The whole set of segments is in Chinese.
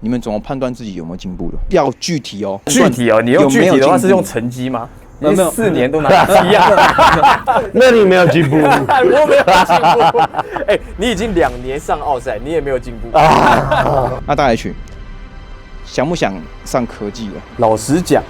你们怎么判断自己有没有进步的？要具体哦，具体哦，你用具体的话是用成绩吗？你4年都拿第一啊？那你没有进步，我没有进步。你已经2年上奥赛，你也没有进步啊。那大 H 想不想上科技了？老实讲，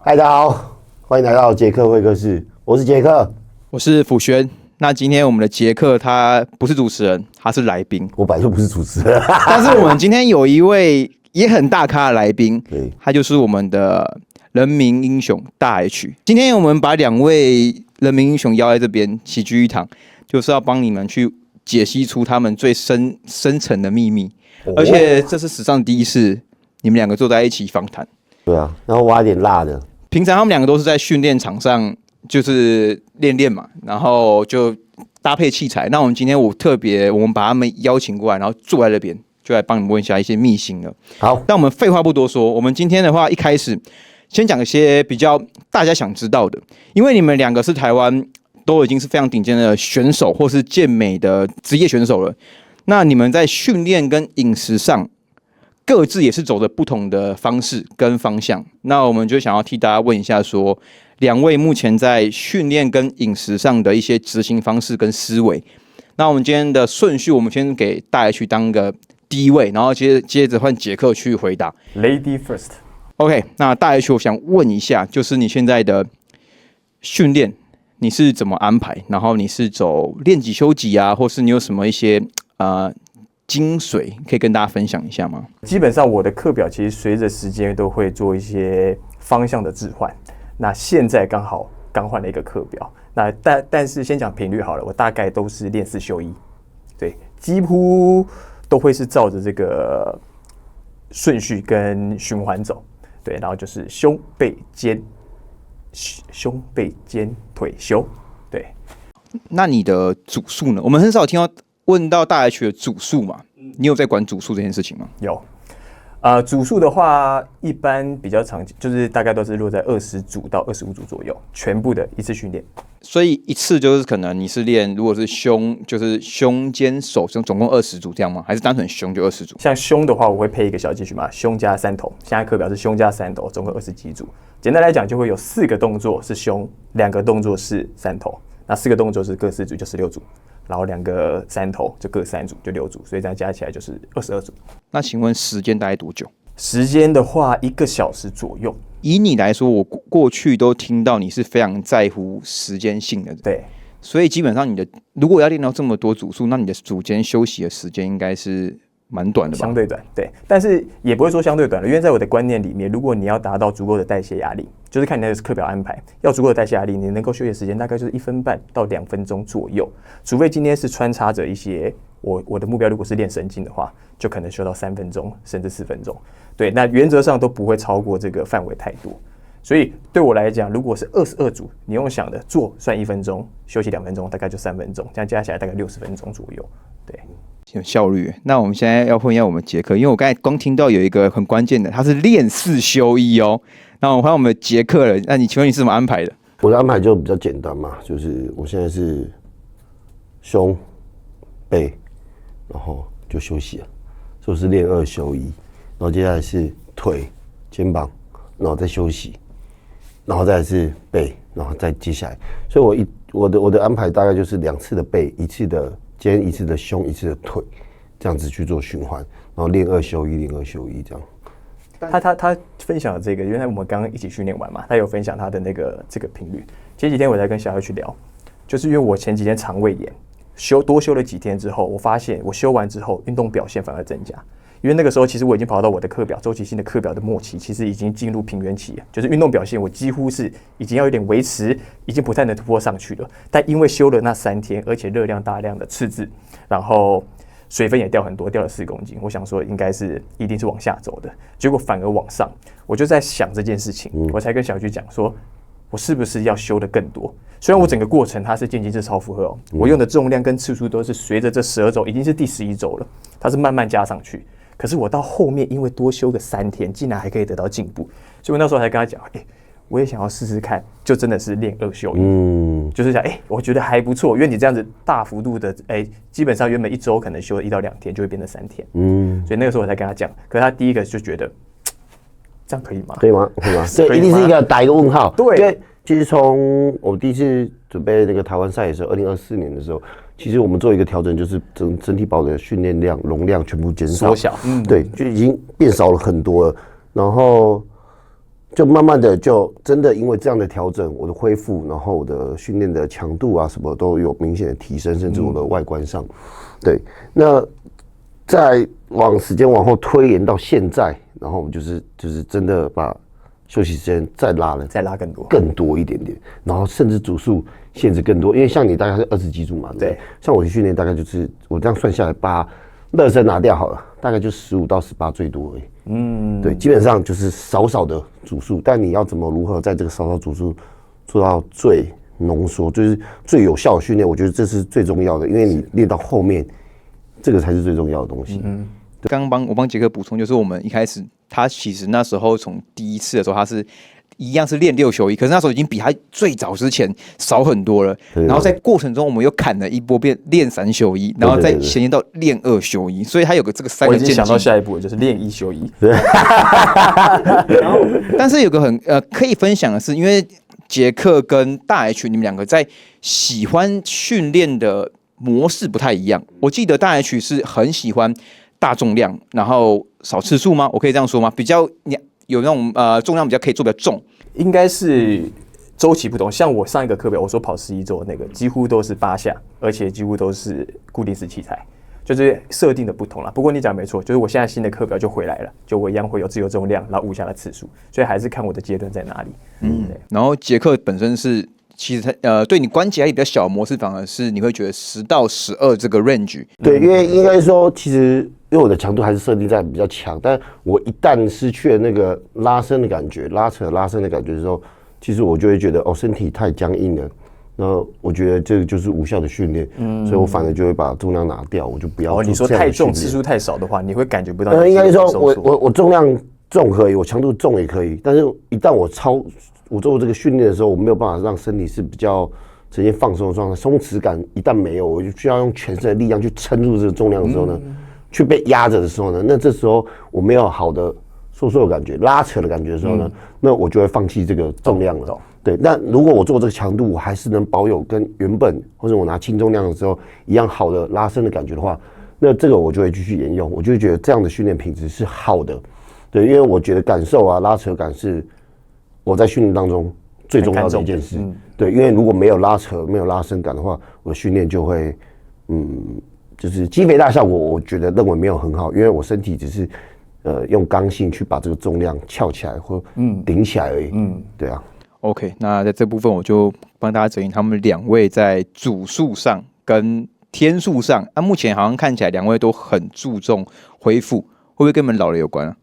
嗨，大家好，欢迎来到杰克会客室，我是杰克，我是辅轩。那今天我们的杰克他不是主持人，他是来宾。我本来就不是主持人，但是我们今天有一位也很大咖的来宾，他就是我们的人民英雄大 H。今天我们把2位人民英雄邀在这边，齐聚一堂，就是要帮你们去解析出他们最深层的秘密。而且这是史上第一次，你们2个坐在一起访谈。对啊，然后挖点辣的。平常他们2个都是在训练场上，就是练嘛，然后就搭配器材。那我们今天我们把他们邀请过来，然后坐在那边，就来帮你们问一下一些秘辛了。好，那我们废话不多说，我们今天的话一开始先讲一些比较大家想知道的，因为你们2个是台湾都已经是非常顶尖的选手，或是健美的职业选手了。那你们在训练跟饮食上，各自也是走着不同的方式跟方向。那我们就想要替大家问一下说，2位目前在训练跟饮食上的一些执行方式跟思维。那我们今天的顺序，我们先给大 H 当个第一位，然后接着换杰克去回答。Lady first。OK， 那大 H 我想问一下，就是你现在的训练你是怎么安排？然后你是走练几休几啊，或是你有什么一些精髓可以跟大家分享一下吗？基本上我的课表其实随着时间都会做一些方向的置换。那现在刚换了一个课表，那但是先讲频率好了，我大概都是练4休1，对，几乎都会是照着这个顺序跟循环走，对，然后就是胸背肩腿休，对。那你的组数呢？我们很少听到问到大 H 的组数嘛，你有在管组数这件事情吗？有，组数的话，一般比较常就是大概都是落在20组到25组左右，全部的一次训练。所以一次就是可能你是练，如果是胸，就是胸肩手，总共20组这样吗？还是单纯胸就20组？像胸的话，我会配一个小肌群嘛，胸加3头。现在课表是胸加3头，总共20几组。简单来讲，就会有4个动作是胸，2个动作是3头，那4个动作是各4组，就16组。然后2个3头就各3组，就6组，所以这样加起来就是22组。那请问时间大概多久？时间的话，1个小时左右。以你来说，我过去都听到你是非常在乎时间性的，对。所以基本上如果要练到这么多组数，那你的组间休息的时间应该是蛮短的吧？相对短，对。但是也不会说相对短了，因为在我的观念里面，如果你要达到足够的代谢压力，就是看你的课表安排，要足够的代谢压力，你能够休息的时间大概就是1分半到2分钟左右，除非今天是穿插着一些我的目标如果是练神经的话，就可能休到3分钟甚至4分钟。对，那原则上都不会超过这个范围太多。所以对我来讲，如果是22组，你用想的做算1分钟，休息2分钟，大概就3分钟，这样加起来大概60分钟左右。对，有效率。那我们现在要问一下我们杰克，因为我刚才光听到有一个很关键的，他是练4休1哦。那我们换我们的杰克了，那请问你是怎么安排的？我的安排就比较简单嘛，就是我现在是胸背，然后就休息了，所以是练2休1，然后接下来是腿、肩膀，然后再休息，然后再来是背，然后再接下来，所以我的安排大概就是2次的背，1次的肩，1次的胸，1次的腿，这样子去做循环，然后练2休1，练2休1这样。他分享的这个，因为我们刚刚一起训练完嘛，他有分享他的这个频率。前几天我在跟小孩去聊，就是因为我前几天肠胃炎，多休了几天之后，我发现我休完之后运动表现反而增加。因为那个时候其实我已经跑到我的课表周期性的课表的末期，其实已经进入平原期了，就是运动表现我几乎是已经要有点维持，已经不太能突破上去了。但因为休了那3天，而且热量大量的赤字，然后水分也掉很多，掉了4公斤，我想说一定是往下走的，结果反而往上。我就在想这件事情，我才跟小菊讲说，我是不是要休的更多？虽然我整个过程它是渐进式超负荷哦，我用的重量跟次数都是随着这12周，已经是第11周了，它是慢慢加上去。可是我到后面因为多休个3天，竟然还可以得到进步，所以我那时候才跟他讲，我也想要试试看，就真的是练2休1，就是讲我觉得还不错，因为你这样子大幅度的基本上原本1周可能休1到2天，就会变成3天，所以那个时候我才跟他讲，可是他第一个就觉得这样可以吗？可以吗？可以吗？这一定是打一个问号。对，因为其实从我第一次准备那个台湾赛的时候，2024年的时候，其实我们做一个调整，就是整体把我的训练量、容量全部减少，缩小，对，就已经变少了很多了。然后就慢慢的就真的因为这样的调整，我的恢复，然后我的训练的强度啊什么都有明显的提升，甚至我的外观上，对。那再时间往后推延到现在，然后我们就是真的把休息时间再拉更多一点点，然后甚至组数限制更多，因为像你大概是20几组嘛，对，像我的训练大概就是我这样算下来，把热身拿掉好了，大概就15到18最多而已，对，基本上就是少少的组数，但你要如何在这个少少组数做到最浓缩，就是最有效的训练，我觉得这是最重要的，因为你练到后面，这个才是最重要的东西。刚刚我帮杰克补充，就是我们一开始他其实那时候从第一次的时候，他是一样是练6休1，可是那时候已经比他最早之前少很多了。然后在过程中，我们又砍了一波，变练3休1，然后再衔接到练2休1，所以他有个这个3个渐进。我已经想到下一步就是练1休1。然后，但是有个可以分享的是，因为杰克跟大 H 你们两个在喜欢训练的模式不太一样。我记得大 H 是很喜欢大重量，然后少次数吗？我可以这样说吗？比较有那种重量比较可以做比较重，应该是周期不同。像我上一个课表，我说跑11周那个，几乎都是8下，而且几乎都是固定式器材，就是设定的不同啦。不过你讲没错，就是我现在新的课表就回来了，就我一样会有自由重量，然后5下的次数，所以还是看我的阶段在哪里。对。然后杰克本身是。其实对你关节压力比较小的模式，反而是你会觉得10到12这个 range。对，因为应该说，其实因为我的强度还是设定在比较强，但我一旦失去了那个拉伸的感觉、拉伸的感觉的时候，其实我就会觉得身体太僵硬了。然后我觉得这个就是无效的训练，所以我反而就会把重量拿掉，我就不要。你说太重、次数太少的话，你会感觉不到。应该说我重量重可以，我强度重也可以，但是一旦我做这个训练的时候，我没有办法让身体是比较呈现放松的状态，松弛感一旦没有，我就需要用全身的力量去撑住这个重量的时候呢，去被压着的时候呢，那这时候我没有好的收缩的感觉、拉扯的感觉的时候呢，那我就会放弃这个重量了。对，那如果我做这个强度，我还是能保有跟原本或者我拿轻重量的时候一样好的拉伸的感觉的话，那这个我就会继续沿用，我就会觉得这样的训练品质是好的。对，因为我觉得感受啊、拉扯感是我在训练当中最重要的一件事。对，因为如果没有拉扯、没有拉伸感的话，我的训练就会，就是肌肥大效果，我觉得认为没有很好，因为我身体只是用刚性去把这个重量翘起来或顶起来而已。对啊。OK， 那在这部分我就帮大家整理他们2位在组数上跟天数上，目前好像看起来2位都很注重恢复，会不会跟你们老了有关啊？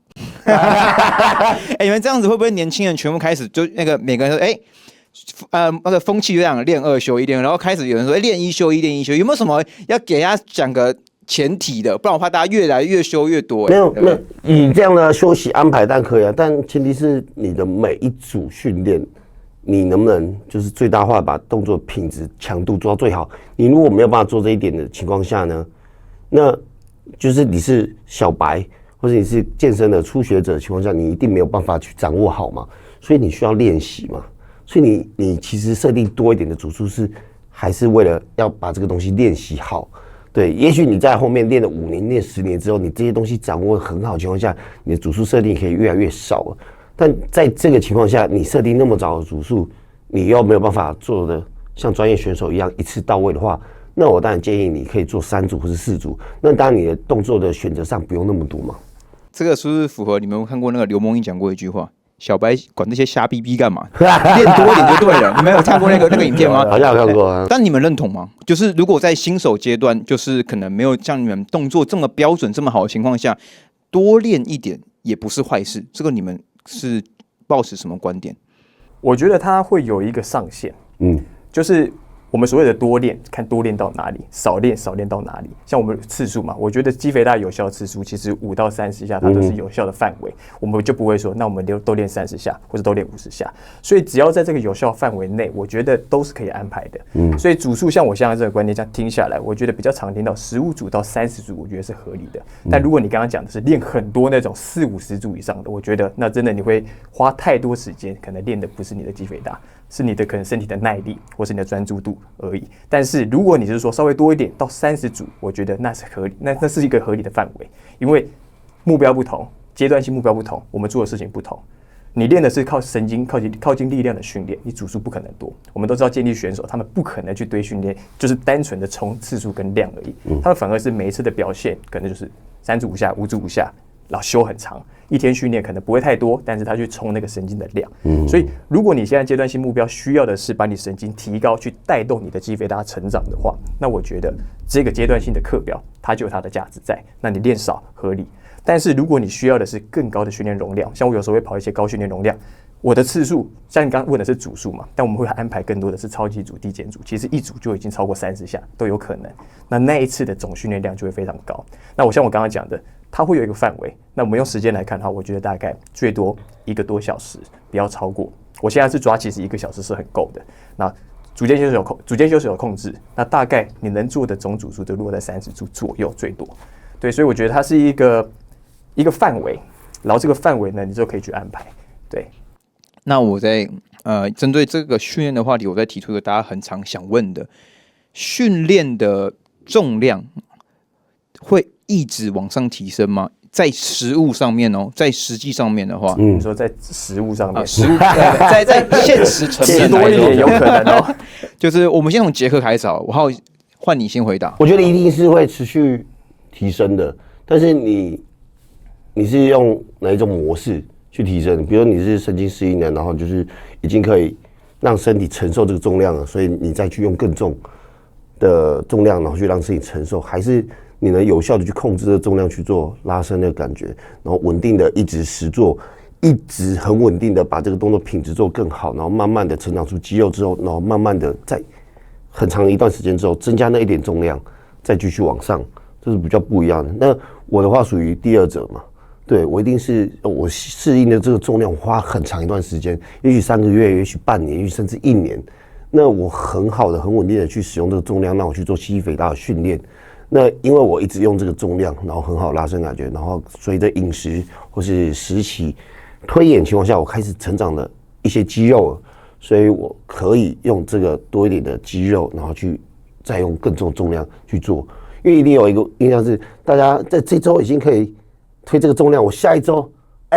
你们这样子会不会年轻人全部开始就那个每个人说那个风气就这样练2休1，然后开始有人说练1休1，练1休1，有没有什么要给大家讲个前提的？不然我怕大家越来越休越多。没有，以这样的休息安排但可以啊，但前提是你的每一组训练，你能不能就是最大化把动作品质、强度做到最好？你如果没有办法做这一点的情况下呢，那就是你是小白。或者你是健身的初学者的情况下，你一定没有办法去掌握好嘛，所以你需要练习嘛。所以你其实设定多一点的组数是，还是为了要把这个东西练习好。对，也许你在后面练了5年、练10年之后，你这些东西掌握很好的情况下，你的组数设定可以越来越少了。但在这个情况下，你设定那么早的组数，你又没有办法做的像专业选手一样一次到位的话，那我当然建议你可以做3组或是4组。那当然你的动作的选择上不用那么多嘛。这个是不是符合你们有看过那个刘梦英讲过一句话？小白管这些瞎逼逼干嘛？练多一点就对了。你们有看过那个影片吗？好像有看过啊。但你们认同吗？就是如果在新手阶段，就是可能没有像你们动作这么标准、这么好的情况下，多练一点也不是坏事。这个你们是抱持什么观点？我觉得它会有一个上限，就是我们所谓的多练，看多练到哪里，少练到哪里。像我们次数嘛，我觉得肌肥大有效次数其实5到30下，它都是有效的范围。我们就不会说，那我们都练30下，或者都练50下。所以只要在这个有效范围内，我觉得都是可以安排的。所以组数像我现在这个观念这样听下来，我觉得比较常听到15组到30组，我觉得是合理的。但如果你刚刚讲的是练很多那种40、50组以上的，我觉得那真的你会花太多时间，可能练的不是你的肌肥大。是你的可能身体的耐力，或是你的专注度而已。但是如果你是说稍微多一点到30组，我觉得那是合理，那是一个合理的范围，因为目标不同，阶段性目标不同，我们做的事情不同。你练的是靠神经、靠近力量的训练，你组数不可能多。我们都知道健力选手他们不可能去堆训练，就是单纯的冲次数跟量而已。他们反而是每一次的表现可能就是3组5下、5组5下，然后休很长。一天训练可能不会太多，但是他去冲那个神经的量。所以如果你现在阶段性目标需要的是把你神经提高，去带动你的肌肥大成长的话，那我觉得这个阶段性的课表它就有它的价值在。那你练少合理，但是如果你需要的是更高的训练容量，像我有时候会跑一些高训练容量，我的次数像你刚刚问的是组数嘛，但我们会安排更多的是超级组、递减组，其实一组就已经超过30下都有可能。那一次的总训练量就会非常高。那我刚刚讲的。它会有一个范围，那我们用时间来看的话，我觉得大概最多1个多小时，不要超过。我现在是抓，其实1个小时是很够的。那组间休息有控制，那大概你能做的总组数都落在30组左右最多。对，所以我觉得它是一个范围，然后这个范围呢，你就可以去安排。对。那我在针对这个训练的话题，我再提出一个大家很常想问的：训练的重量会一直往上提升吗？在实物上面哦，在实际上面的话，你说在实物上面，在现实层面多一点有可能哦。就是我们先从杰克开始好了，我换你先回答。我觉得一定是会持续提升的，但是你是用哪一种模式去提升？比如你是神经适应的，然后就是已经可以让身体承受这个重量了，所以你再去用更重的重量，然后去让身体承受，还是你能有效的去控制这个重量去做拉伸的感觉，然后稳定的一直实做，一直很稳定的把这个动作品质做更好，然后慢慢的成长出肌肉之后，然后慢慢的在很长一段时间之后增加那一点重量，再继续往上，这是比较不一样的。那我的话属于第二者嘛，对，我一定是我适应的这个重量花很长一段时间，也许3个月，也许半年，也许甚至1年。那我很好的、很稳定的去使用这个重量，让我去做肌肥大的训练。那因为我一直用这个重量，然后很好拉伸感觉，然后随着饮食或是时期推演情况下，我开始成长了一些肌肉了，所以我可以用这个多一点的肌肉，然后去再用更重的重量去做。因为一定有一个印象是，大家在这周已经可以推这个重量，我下一周，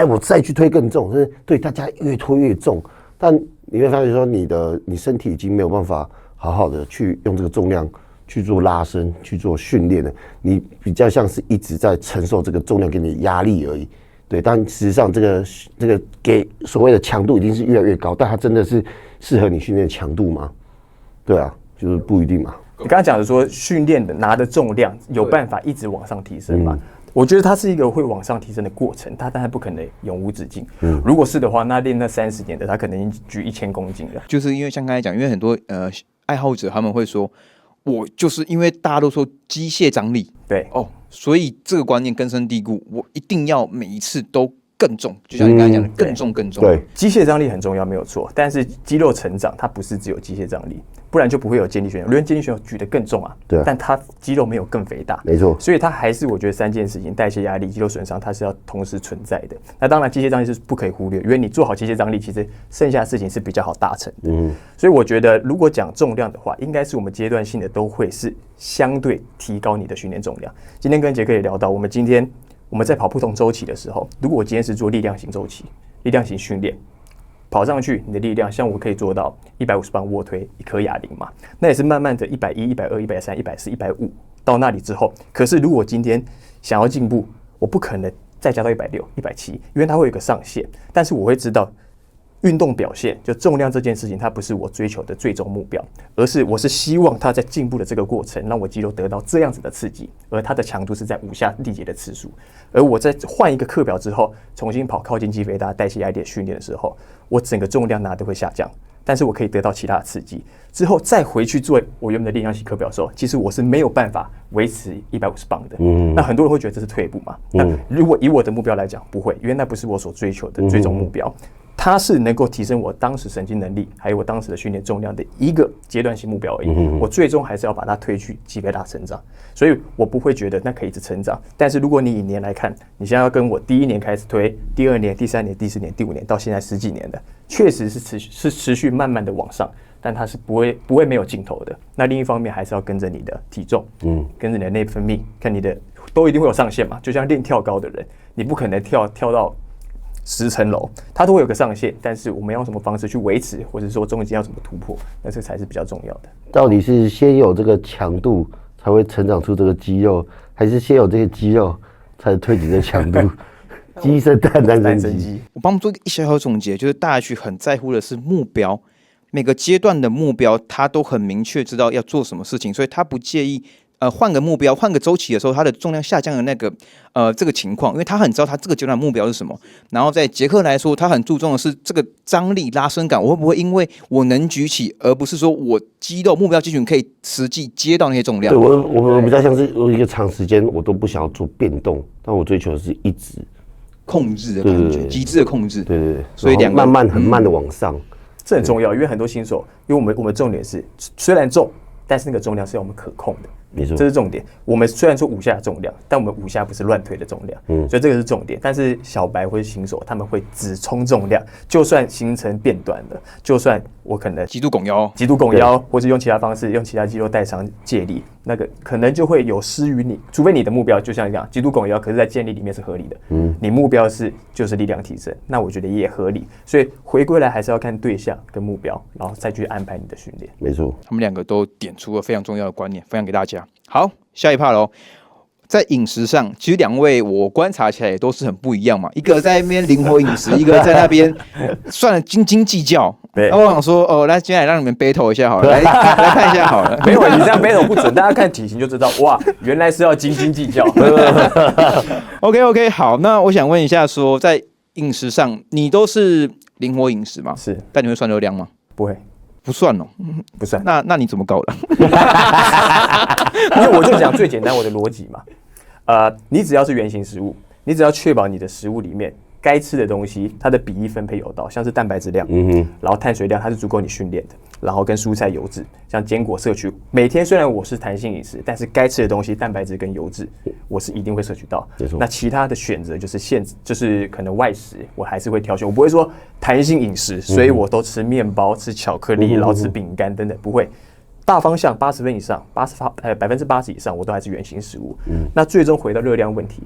我再去推更重，就是对大家越推越重，但你会发现说你身体已经没有办法好好的去用这个重量去做拉伸、去做训练了，你比较像是一直在承受这个重量给你的压力而已。对，但事实上这个给所谓的强度已经是越来越高，但它真的是适合你训练的强度吗？对啊，就是不一定嘛。你刚才讲的说训练的拿的重量有办法一直往上提升吗？我觉得它是一个会往上提升的过程，它当然不可能永无止境。如果是的话，那练那30年的，他可能已经举1000公斤了。就是因为像刚才讲，因为很多爱好者他们会说，我就是因为大家都说机械张力，对哦，所以这个观念根深蒂固，我一定要每一次都更重，就像你刚才讲的，更重更重。对，机械张力很重要，没有错。但是肌肉成长它不是只有机械张力，不然就不会有健力选手。因为健力选手举得更重啊，对啊，但他肌肉没有更肥大，没错。所以它还是我觉得3件事情：代谢压力、肌肉损伤，它是要同时存在的。那当然，机械张力是不可以忽略，因为你做好机械张力，其实剩下的事情是比较好达成的。所以我觉得，如果讲重量的话，应该是我们阶段性的都会是相对提高你的训练重量。今天跟杰克也聊到，我们在跑不同周期的时候，如果我今天是做力量型周期、力量型训练，跑上去你的力量，像我可以做到150磅卧推1颗哑铃嘛，那也是慢慢的110、120、130、140、150到那里之后，可是如果今天想要进步，我不可能再加到160、170，因为它会有一个上限，但是我会知道。运动表现就重量这件事情，它不是我追求的最终目标，而是我是希望它在进步的这个过程，让我肌肉得到这样子的刺激，而它的强度是在5下力竭的次数。而我在换一个课表之后，重新跑靠近肌肥大、代谢压力的训练的时候，我整个重量拿的会下降，但是我可以得到其他的刺激，之后再回去做我原本的力量型课表的时候，其实我是没有办法维持150磅的。那很多人会觉得这是退步嘛？那如果以我的目标来讲，不会，因为那不是我所追求的最终目标。它是能够提升我当时神经能力，还有我当时的训练重量的一个阶段性目标而已。我最终还是要把它推去级别大成长，所以我不会觉得那可以一直成长。但是如果你以年来看，你现在要跟我第1年开始推，第2年、第3年、第4年、第5年，到现在10几年的，确实是持续慢慢的往上，但它是不会没有尽头的。那另一方面还是要跟着你的体重，跟着你的内分泌，看你的都一定会有上限嘛。就像练跳高的人，你不可能跳到10层楼，它都会有个上限，但是我们要用什么方式去维持，或者说中间要怎么突破，那这才是比较重要的。到底是先有这个强度才会成长出这个肌肉，还是先有这些肌肉才推起这强度？鸡生蛋，蛋生鸡。我帮我们做一个小小总结，就是大家去很在乎的是目标，每个阶段的目标，他都很明确知道要做什么事情，所以他不介意。换个目标，换个周期的时候，它的重量下降的那个这个情况，因为他很知道他这个阶段的目标是什么。然后在捷克来说，他很注重的是这个张力拉伸感，我会不会因为我能举起，而不是说我肌肉目标肌群可以实际接到那些重量。对我比较像是我一个长时间我都不想要做变动，但我追求的是一直控制的感觉，极致的控制。对，所以慢慢很慢的往上，这很重要，因为很多新手，因为我们重点是虽然重，但是那个重量是要我们可控的。这是重点。我们虽然说5下重量，但我们5下不是乱推的重量，所以这个是重点。但是小白或是新手，他们会只冲重量，就算行程变短了，就算我可能极度拱腰，或是用其他方式，用其他肌肉代偿借力，那个可能就会有失于你。除非你的目标就像这样，极度拱腰，可是在建立里面是合理的。你目标就是力量提升，那我觉得也合理。所以回归来还是要看对象跟目标，然后再去安排你的训练。没错，他们两个都点出了非常重要的观念，分享给大家。好，下一 part 喽。在饮食上，其实2位我观察起来也都是很不一样嘛。一个在那边灵活饮食，一个在那边算了斤斤计较。对，那我想说，来，接下来让你们 battle 一下好了，来看一下好了。没有，你这样 battle 不准，大家看体型就知道，哇，原来是要斤斤计较。OK， 好，那我想问一下说，在饮食上，你都是灵活饮食吗？是，但你会算热量吗？不会。不算哦，不算。那你怎么搞的？因为我就讲最简单我的逻辑嘛。你只要是原型食物，你只要确保你的食物里面该吃的东西，它的比例分配有到，像是蛋白质量，然后碳水量它是足够你训练的，然后跟蔬菜油脂，像坚果摄取。每天虽然我是弹性饮食，但是该吃的东西，蛋白质跟油脂，我是一定会摄取到。那其他的选择就是就是可能外食，我还是会挑选，我不会说弹性饮食，所以我都吃面包、吃巧克力，然后吃饼干等等，不会。大方向80分以上，80%以上，我都还是原型食物。那最终回到热量问题，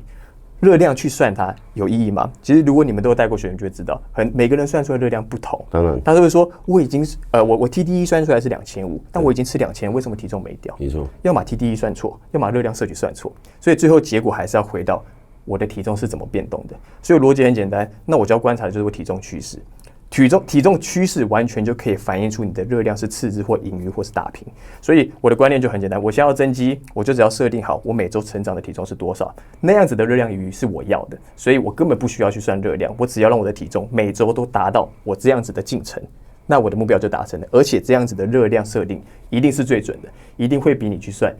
热量去算它有意义吗？其实如果你们都有带过学员，就会知道，每个人算出来热量不同。当然，他都会说我已经我 TDE 算出来是2500，但我已经吃2000，为什么体重没掉？没错，要么 TDE 算错，要么热量摄取算错，所以最后结果还是要回到我的体重是怎么变动的。所以逻辑很简单，那我就要观察的就是我体重趋势。体重趋势完全就可以反映出你的热量是赤字或盈余或是打平，所以我的观念就很简单，我现在要增肌，我就只要设定好我每周成长的体重是多少，那样子的热量盈余是我要的，所以我根本不需要去算热量，我只要让我的体重每周都达到我这样子的进程，那我的目标就达成了，而且这样子的热量设定一定是最准的，一定会比你去算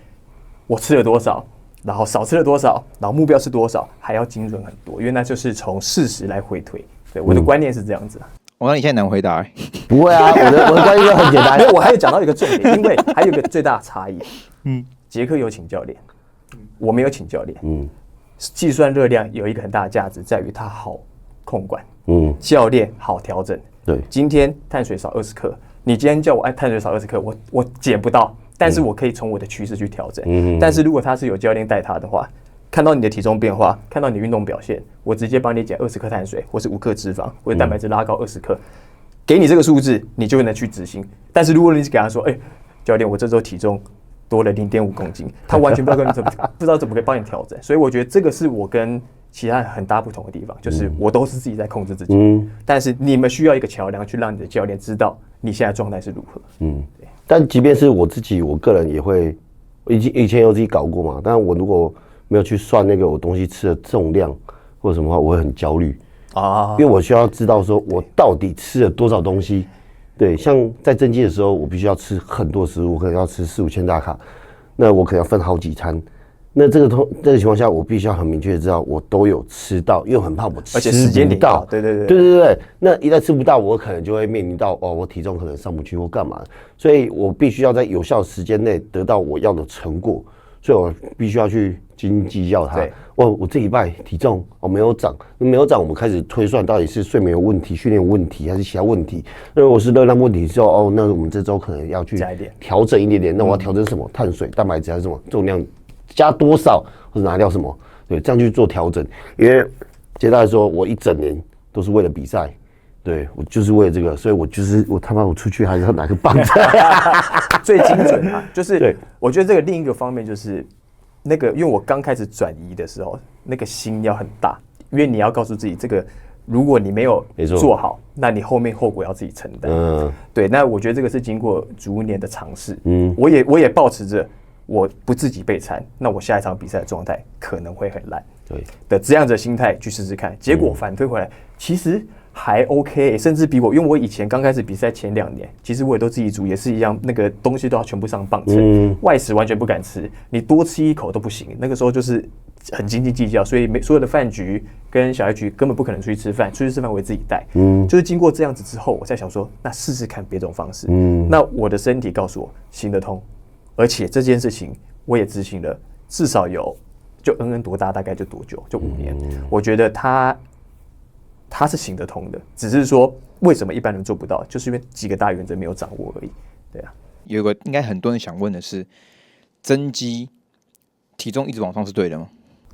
我吃了多少，然后少吃了多少，然后目标是多少还要精准很多，因为那就是从事实来回推。对，我的观念是这样子。我让你现在难回答。不会啊，我的观念很简单。我还有讲到一个重点，因为还有一个最大的差异。杰克有请教练，我没有请教练。计算热量有一个很大的价值，在于它好控管。教练好调整。对，今天碳水少20克，你今天叫我按碳水少20克，我减不到，但是我可以从我的趋势去调整。但是如果他是有教练带他的话，看到你的体重变化，看到你运动表现，我直接帮你减20克碳水，或是5克脂肪，或者蛋白质拉高20克，给你这个数字，你就能去执行。但是如果你给他说，教练，我这周体重多了0.5公斤，他完全不知道怎么可以帮你调整。所以我觉得这个是我跟其他人很大不同的地方，就是我都是自己在控制自己，但是你们需要一个桥梁去让你的教练知道你现在状态是如何。但即便是我自己，我个人也会，以前有自己搞过嘛，但我如果没有去算那个我东西吃的重量或者什么话，我会很焦虑啊，因为我需要知道说我到底吃了多少东西，对，像在增肌的时候，我必须要吃很多食物，我可能要吃4、5千大卡，那我可能要分好几餐。那这个情况下，我必须要很明确的知道我都有吃到，因为我很怕我吃不到，而且时间点到，对。那一旦吃不到，我可能就会面临到我体重可能上不去或干嘛，所以我必须要在有效时间内得到我要的成果，所以我必须要去斤斤计较它。我这礼拜体重没有涨，我们开始推算到底是睡眠有问题、训练有问题还是其他问题。那如果是热量问题之后，那我们这周可能要去调整一点点。那我要调整什么？碳水、蛋白质还是什么重量？加多少或者拿掉什么？对，这样去做调整。因为接下来说，我一整年都是为了比赛，对我就是为了这个，所以我他妈我出去还是要拿个棒子，最精准啊！就是我觉得这个另一个方面就是那个，因为我刚开始转移的时候，那个心要很大，因为你要告诉自己，这个如果你没有做好，那你后面后果要自己承担。对，那我觉得这个是经过逐年的尝试。我也抱持着。我不自己备餐，那我下一场比赛的状态可能会很烂，对的这样子的心态去试试看，结果反推回来，其实还 OK， 甚至比我，因为我以前刚开始比赛前2年，其实我也都自己煮，也是一样，那个东西都要全部上磅秤，外食完全不敢吃，你多吃一口都不行。那个时候就是很斤斤计较，所以所有的饭局跟小孩局根本不可能出去吃饭，出去吃饭我也自己带。就是经过这样子之后，我在想说，那试试看别种方式。那我的身体告诉我行得通。而且这件事情我也执行了，至少有就恩多大，大概就多久？就5年。我觉得他是行得通的，只是说为什么一般人做不到，就是因为几个大原则没有掌握而已。对啊，有一个应该很多人想问的是，增肌体重一直往上是对的吗？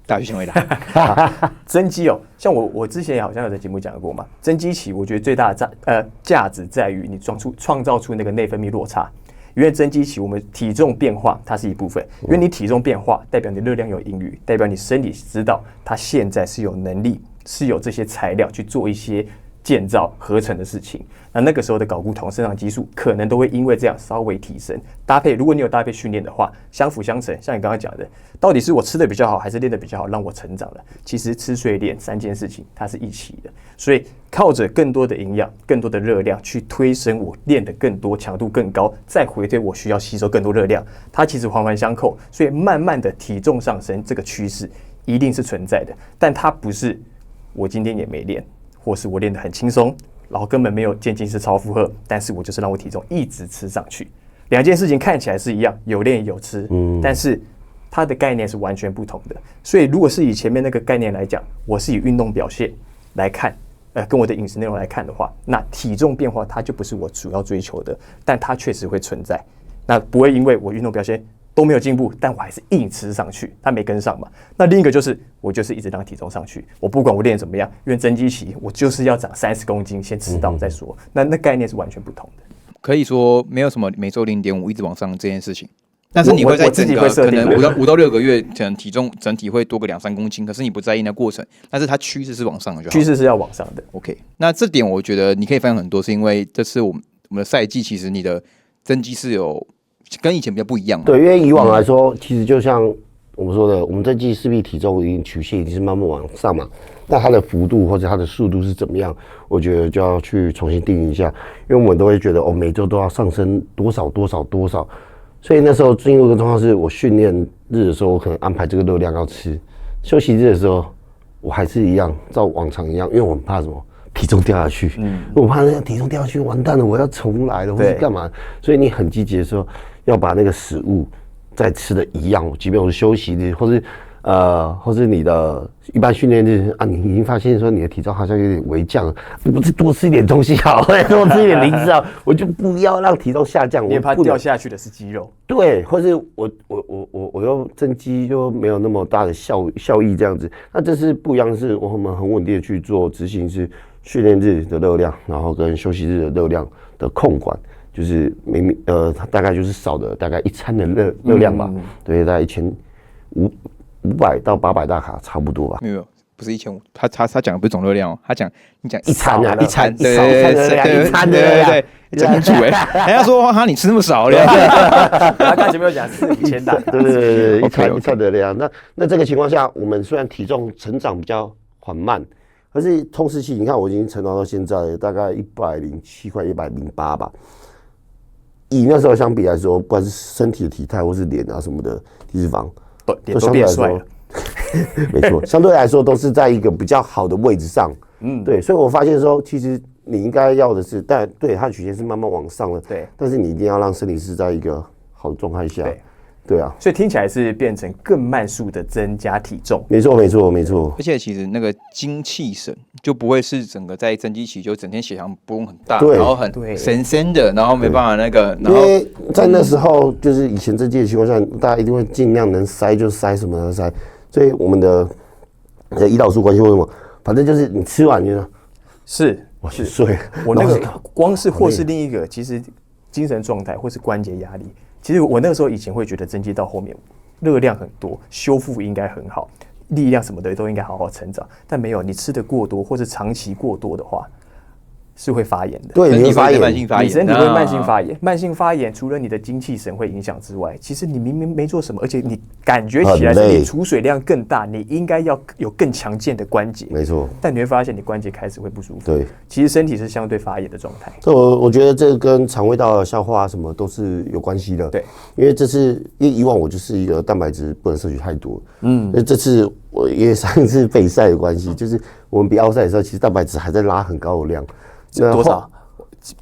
大学先回答。增肌像我之前好像有在节目讲过嘛，增肌期我觉得最大的价值在于你创造出那个内分泌落差。因为增肌期，我们体重变化它是一部分，因为你体重变化，代表你热量有盈余，代表你身体知道它现在是有能力，是有这些材料去做一些建造合成的事情。那个时候的睾固酮、肾上激素可能都会因为这样稍微提升。搭配，如果你有搭配训练的话，相辅相成。像你刚刚讲的，到底是我吃的比较好，还是练的比较好，让我成长了？其实吃、睡、练3件事情，它是一起的。所以靠着更多的营养、更多的热量去推升我练得更多、强度更高，再回推我需要吸收更多热量，它其实环环相扣。所以慢慢的体重上升这个趋势一定是存在的，但它不是我今天也没练，或是我练得很轻松。然后根本没有渐进式超负荷，但是我就是让我体重一直吃上去。2件事情看起来是一样，有练有吃，但是它的概念是完全不同的。所以如果是以前面那个概念来讲，我是以运动表现来看，跟我的饮食内容来看的话，那体重变化它就不是我主要追求的，但它确实会存在。那不会因为我运动表现都没有进步，但我还是硬吃上去，它没跟上嘛。那另一个就是我就是一直让体重上去，我不管我练怎么样，因为增肌期我就是要长30公斤，先吃到再说。那概念是完全不同的。可以说没有什么每周0.5一直往上这件事情，但是你会在整个可能5到6个月，可能体重整体会多个2-3公斤，可是你不在意那过程，但是它趋势是往上的就好。趋势是要往上的。OK， 那这点我觉得你可以分享很多，是因为这次我们的赛季其实你的增肌是有。跟以前比较不一样嘛。对，因为以往来说，其实就像我们说的，我们增肌势必体重一定曲线一定是慢慢往上嘛。那它的幅度或者它的速度是怎么样？我觉得就要去重新定义一下，因为我们都会觉得每周都要上升多少多少多少。所以那时候进入的状况是我训练日的时候，我可能安排这个热量要吃；休息日的时候，我还是一样照往常一样，因为我很怕什么。体重掉下去，我怕那体重掉下去，完蛋了，我要重来了，或是干嘛？所以你很积极的时候，要把那个食物再吃的一样，即便我是休息日，或是你的一般训练日啊，你已经发现说你的体重好像有点微降，不是多吃一点东西好，多吃一点零食好，我就不要让体重下降。你也怕掉下去的是肌肉，对，或是我又增肌就没有那么大的效益这样子。那这是不一样，是我们很稳定的去做执行是。训练日的热量，然后跟休息日的热量的控管，就是大概就是少的大概1餐的热量吧，对，大概1500到800大卡差不多吧。没有，不是1500，他讲的不是总热量哦，你讲一餐啊，一餐，对，一餐的热量，对，讲清楚人家说哈你吃那么少了，他刚才没有讲4-5千大，对，一餐的量。那这个情况下，我们虽然体重成长比较缓慢。可是冲刺期，你看我已经成长到现在大概107块108吧。以那时候相比来说，不管是身体的体态或是脸啊什么的体脂肪，都相对来说，没错，相对来说都是在一个比较好的位置上。对，所以我发现说，其实你应该要的是，但对它的曲线是慢慢往上的，对，但是你一定要让身体是在一个好的状态下。对啊，所以听起来是变成更慢速的增加体重。没错，没错，没错。而且其实那个精气神就不会是整个在增肌期就整天血糖波动很大，然后很神神的，然后没办法那个。因为在那时候，就是以前增肌的情况下，大家一定会尽量能塞就塞，什么能塞。所以我们的胰岛素关系为什么？反正就是你吃完就是我去睡。我那个光是或是另一个，其实精神状态或是关节压力。其实我那个时候以前会觉得增肌到后面热量很多，修复应该很好，力量什么的都应该好好成长，但没有，你吃的过多或是长期过多的话，是会发炎的。对，你会发炎，你身体会慢性发炎。慢性发炎除了你的精气神会影响之外，其实你明明没做什么，而且你感觉起来是你储水量更大，你应该要有更强健的关节。没错。但你会发现你关节开始会不舒服。对，其实身体是相对发炎的状态。所以我觉得这跟肠胃道的消化什么都是有关系的。对，因为以往我就是一个蛋白质不能摄取太多。这次我因为上一次备赛的关系，就是我们比奥赛的时候，其实蛋白质还在拉很高的量。多少？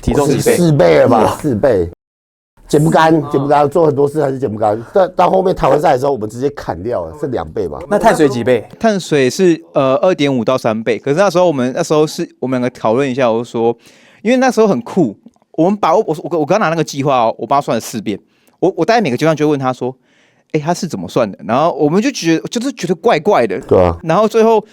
体重几倍？4倍了吧？4倍，减不干，做很多事还是减不干。但到后面台湾赛的时候，我们直接砍掉了，是2倍吧？那碳水几倍？碳水是2.5到3倍。可是那时候我们两个讨论一下，我就说，因为那时候很酷，我们把我刚拿那个计划哦，我帮他算了4遍。我大概每个阶段就会问他说，他是怎么算的？然后我们就觉得怪怪的，对啊。然后最后。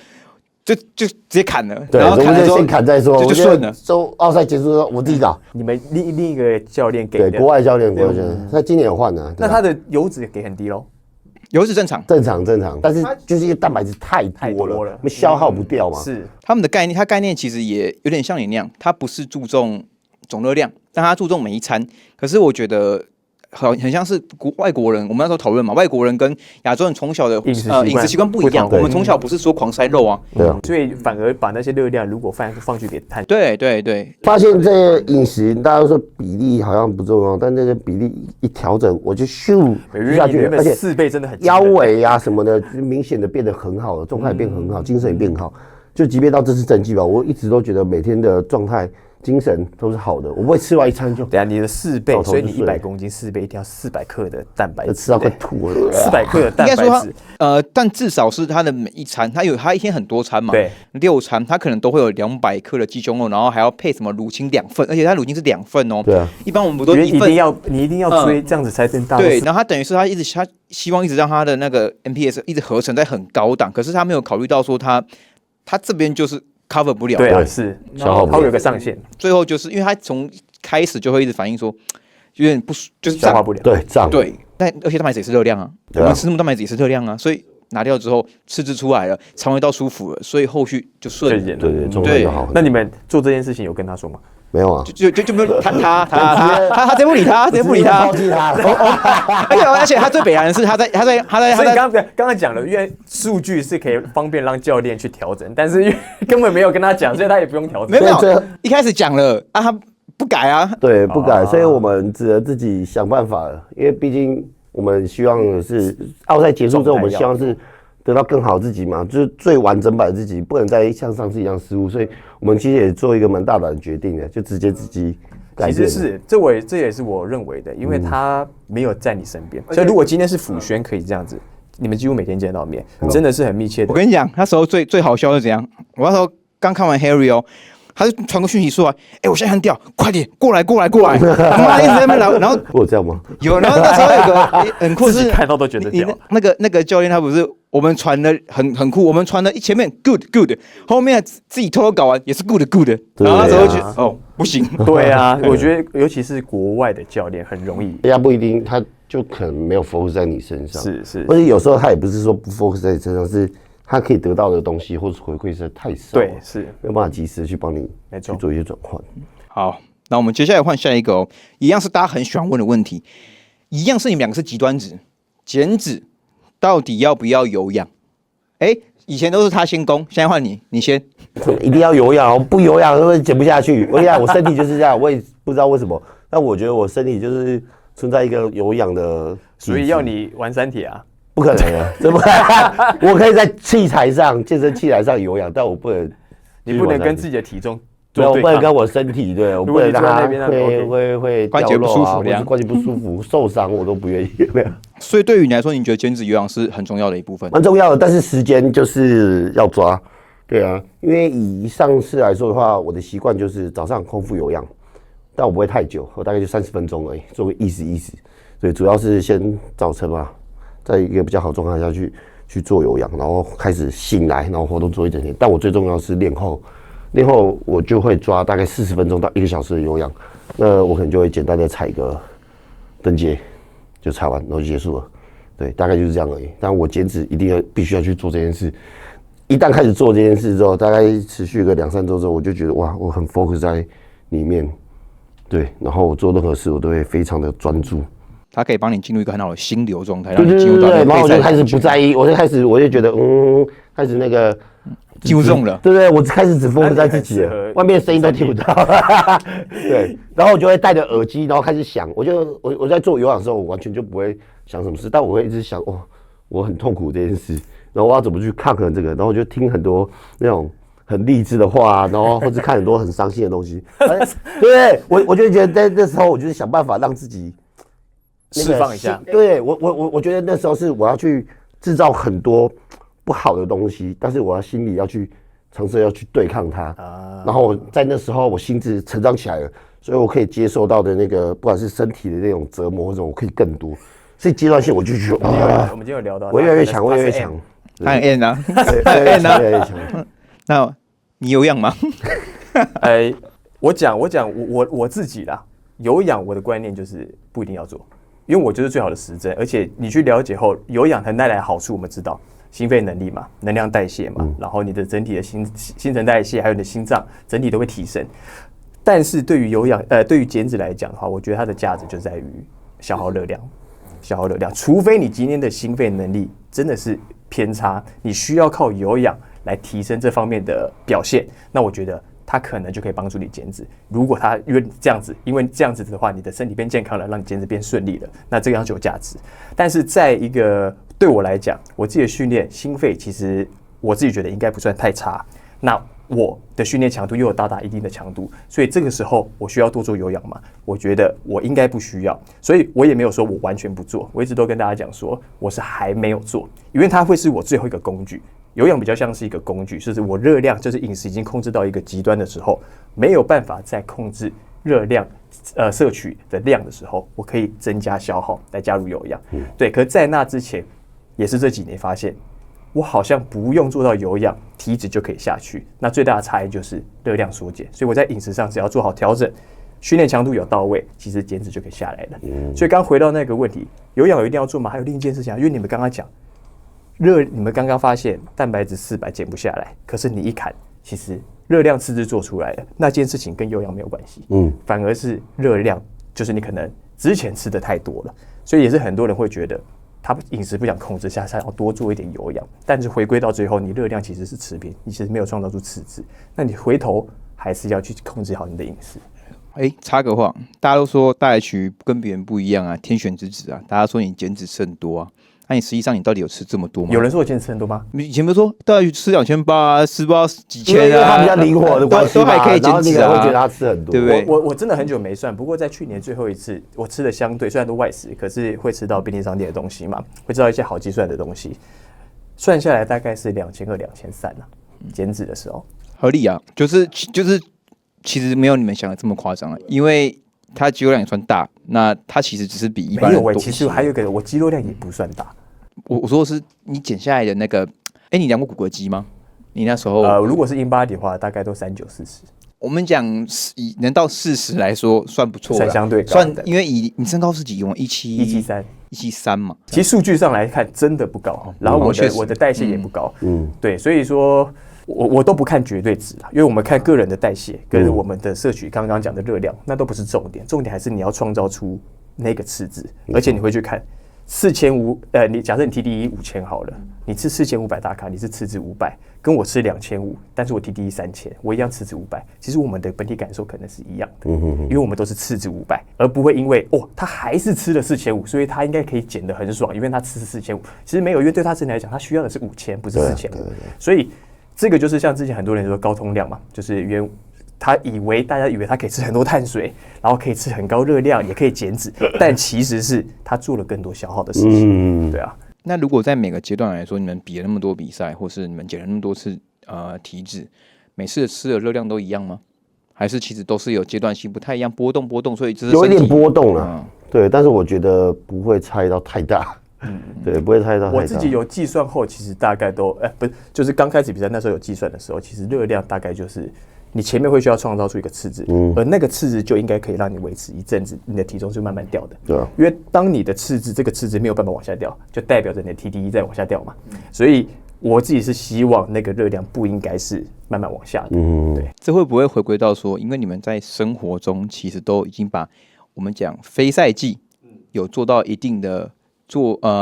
就直接砍了，对，然后砍了之后先砍再说，就顺了。周奥赛结束之后，我自己搞。你们另一个教练给的，对，国外教练，他今年有换了。那他的油脂给很低咯？油脂正常，但是就是因为蛋白质太多了，消耗不掉嘛。是他们的概念，它概念其实也有点像你那样，它不是注重总热量，但它注重每一餐。可是我觉得。很像是外国人，我们那时候讨论嘛，外国人跟亚洲人从小的饮食习惯不一样。我们从小不是说狂塞肉啊，所以反而把那些热量如果放去给碳。对，发现这些饮食大家都说比例好像不重要，但这个比例一调整，我就咻下去，而且4倍真的很腰围啊什么的，明显的变得很好了，状态变很好，精神也变好。就即便到这次增肌吧，我一直都觉得每天的状态。精神都是好的，我不会吃完一餐就。等下你的4倍，所以你100公斤4倍一定要400克的蛋白质，吃到快吐了。400克的蛋白质，但至少是他的每一餐，他一天很多餐嘛，对，6餐，他可能都会有200克的鸡胸肉，然后还要配什么乳清2份，而且他乳清是2份哦。对啊，一般我们不都1份，你一定要追，这样子才能到。对，然后他等于是他希望一直让他的那个 MPS 一直合成在很高档，可是他没有考虑到说他这边就是。cover 不了，对啊，是消耗不了，它有个上限。最后就是因为它从开始就会一直反映说，有点不就是消化不了，对胀，对，但而且蛋白质也是热量啊，我们吃那么蛋白质也是热量啊，所以拿掉之后吃出来了，肠胃道舒服了，所以后续就顺了，对，状态就好。那你们做这件事情有跟他说吗？没有啊，就没有他直接不理他，直接不理他，抛弃他。而且他最北南的是他在，所以刚刚讲了，因为数据是可以方便让教练去调整，但是因为根本没有跟他讲，所以他也不用调整。没有，一开始讲了啊，他不改啊，对，不改，所以我们只能自己想办法了，因为毕竟我们希望的是奥赛结束之后，我们希望是。得到更好自己嘛，就是最完整版的自己，不能再像上次一样失误，所以我们其实也做一个蛮大胆的决定的，就直接自己改变。其实是这也是我认为的，因为他没有在你身边，所以如果今天是辅宣可以这样子，你们几乎每天见到面，真的是很密切的。我跟你讲，那时候最好笑是怎样？我那时候刚看完 Harry 哦。他就传个讯息出来，我现在很屌，快点过来！他妈一直在那边聊，然后我有这样吗？有，然后那时候有个很酷是，看到都觉得屌。那个教练他不是我们传的很酷，我们传的前面 good， 后面自己偷偷搞完也是 good， 然后那时候觉得不行。对啊，我觉得尤其是国外的教练很容易，人家不一定，他就可能没有 focus 在你身上，是，或者有时候他也不是说不 focus 在你身上，是。他可以得到的东西或是回馈实在太少，对，是没有办法及时去帮你去做一些转换。好，那我们接下来换下一个哦，一样是大家很喜欢问的问题，一样是你们两个是极端值，减脂到底要不要有氧？以前都是他先攻，现在换你，你先。一定要有氧，不有氧会减不下去。我跟你讲，我身体就是这样，我也不知道为什么，但我觉得我身体就是存在一个有氧的，所以要你玩三铁啊？不可能啊，怎么？我可以在器材上、健身器材上有氧，但我不能，你不能跟自己的体重。对，我不能跟我身体，对我不能让它会关节不舒服，关节不舒服、受伤，我都不愿意。所以对于你来说，你觉得减脂有氧是很重要的一部分？蛮重要的，但是时间就是要抓。对啊，因为以上次来说的话，我的习惯就是早上空腹有氧，但我不会太久，我大概就30分钟而已，做个意思。所以主要是先早晨嘛，在一个比较好状态下去做有氧，然后开始醒来，然后活动做一整天。但我最重要是练后我就会抓大概40分钟到1个小时的有氧，那我可能就会简单的踩个登阶，就踩完然后就结束了。对，大概就是这样而已。但我减脂必须要去做这件事。一旦开始做这件事之后，大概持续个2-3周之后，我就觉得哇，我很 focus 在里面，对，然后我做任何事我都会非常的专注。它可以帮你进入一个很好的心流状态，让你进入到对，然后我就开始不在意，我就觉得开始那个进入中了，对不对？我开始只 focus 在自己了，外面的声音都听不到。对，然后我就会戴着耳机，然后开始想，我在做有氧的时候，我完全就不会想什么事，但我会一直想，我很痛苦这件事。然后我要怎么去抗衡这个？然后我就听很多那种很励志的话，然后或者看很多很伤心的东西。对，我就觉得在那时候，我就是想办法让自己释放一下。对我觉得那时候是我要去制造很多不好的东西，但是我要心里要去尝试要去对抗它。然后我在那时候我心智成长起来了，所以我可以接受到的那个不管是身体的那种折磨或者我可以更多。所以阶段性我就觉得我们今天有聊到，我越来越强，我越来越强。他很 N 啊，很 N 啊。那你有氧吗？我自己啦，有氧我的观念就是不一定要做，因为我就是最好的实证。而且你去了解后，有氧能带来的好处，我们知道，心肺能力嘛，能量代谢嘛，然后你的整体的新陈代谢，还有你的心脏整体都会提升。但是对于对于减脂来讲的话，我觉得它的价值就在于消耗热量。除非你今天的心肺能力真的是偏差，你需要靠有氧来提升这方面的表现，那我觉得它可能就可以帮助你减脂。如果它因为这样子的话，你的身体变健康了，让你减脂变顺利了，那这样就有价值。但是在一个对我来讲，我自己的训练心肺其实我自己觉得应该不算太差。那我的训练强度又有到达一定的强度，所以这个时候我需要多做有氧嘛？我觉得我应该不需要，所以我也没有说我完全不做。我一直都跟大家讲说，我是还没有做，因为它会是我最后一个工具。有氧比较像是一个工具，就是我热量就是饮食已经控制到一个极端的时候，没有办法再控制热量摄取的量的时候，我可以增加消耗来加入有氧。对，可是在那之前，也是这几年发现。我好像不用做到有氧，体脂就可以下去。那最大的差异就是热量缩减。所以我在饮食上只要做好调整，训练强度有到位，其实减脂就可以下来了。所以刚回到那个问题，有氧一定要做吗？还有另一件事情因为你们刚刚讲你们刚刚发现蛋白质400减不下来，可是你一砍，其实热量赤字做出来了，那件事情跟有氧没有关系。反而是热量，就是你可能之前吃的太多了，所以也是很多人会觉得。他饮食不想控制下，他要多做一点有氧，但是回归到最后，你热量其实是持平，你其实没有创造出赤字，那你回头还是要去控制好你的饮食。插个话，大家都说大H跟别人不一样啊，天选之子啊，大家说你减脂吃很多啊，那你实际上你到底有吃这么多吗？有人说我减脂吃很多吗？以前不是说大H吃2800，吃不到几千啊，他比较灵活的关系都还可以减脂啊，会觉得他吃很多，对不对？我真的很久没算，不过在去年最后一次，我吃的相对虽然都外食，可是会吃到便利商店的东西嘛，会吃到一些好计算的东西，算下来大概是2200、2300啊，减脂的时候合理啊，就是其实没有你们想的这么夸张啊，因为它肌肉量也算大，那它其实只是比一般人多。其实还有一个，我肌肉量也不算大。我说的是你减下来的那个，你量过骨骼肌吗？你那时候如果是 in body 的话，大概都39、40。我们讲以能到40来说算不错了，算相对高的，因为你身高是几用173嘛，其实数据上来看真的不高，然后我的代谢也不高，对，所以说我都不看绝对值啦，因为我们看个人的代谢跟我们的摄取刚刚讲的热量，那都不是重点，重点还是你要创造出那个赤字，而且你会去看4500，你假设你 TDE 5000好了，你吃4500大卡，你是赤字500，跟我吃2500，但是我 TDE 3000，我一样赤字500。其实我们的本体感受可能是一样的，因为我们都是赤字500，而不会因为他还是吃了4500，所以他应该可以减得很爽，因为他吃4500。其实没有，因为对他身体来讲，他需要的是5000，不是4500。所以这个就是像之前很多人说高通量嘛，就是因为大家以为他可以吃很多碳水，然后可以吃很高热量，也可以减脂，但其实是他做了更多消耗的事情。对啊。那如果在每个阶段来说，你们比了那么多比赛，或是你们减了那么多次体脂，每次的吃的热量都一样吗？还是其实都是有阶段性不太一样，波动，所以这是有一点波动了。对，但是我觉得不会差到太大。对，不会猜到太大。我自己有计算后，其实大概都不是，就是刚开始比赛那时候有计算的时候，其实热量大概就是你前面会需要创造出一个赤字，而那个赤字就应该可以让你维持一阵子，你的体重就慢慢掉的。对啊，因为当你的这个赤字没有办法往下掉，就代表着你的 TDE 在往下掉嘛。所以我自己是希望那个热量不应该是慢慢往下的。对，这会不会回归到说，因为你们在生活中其实都已经把我们讲非赛季有做到一定的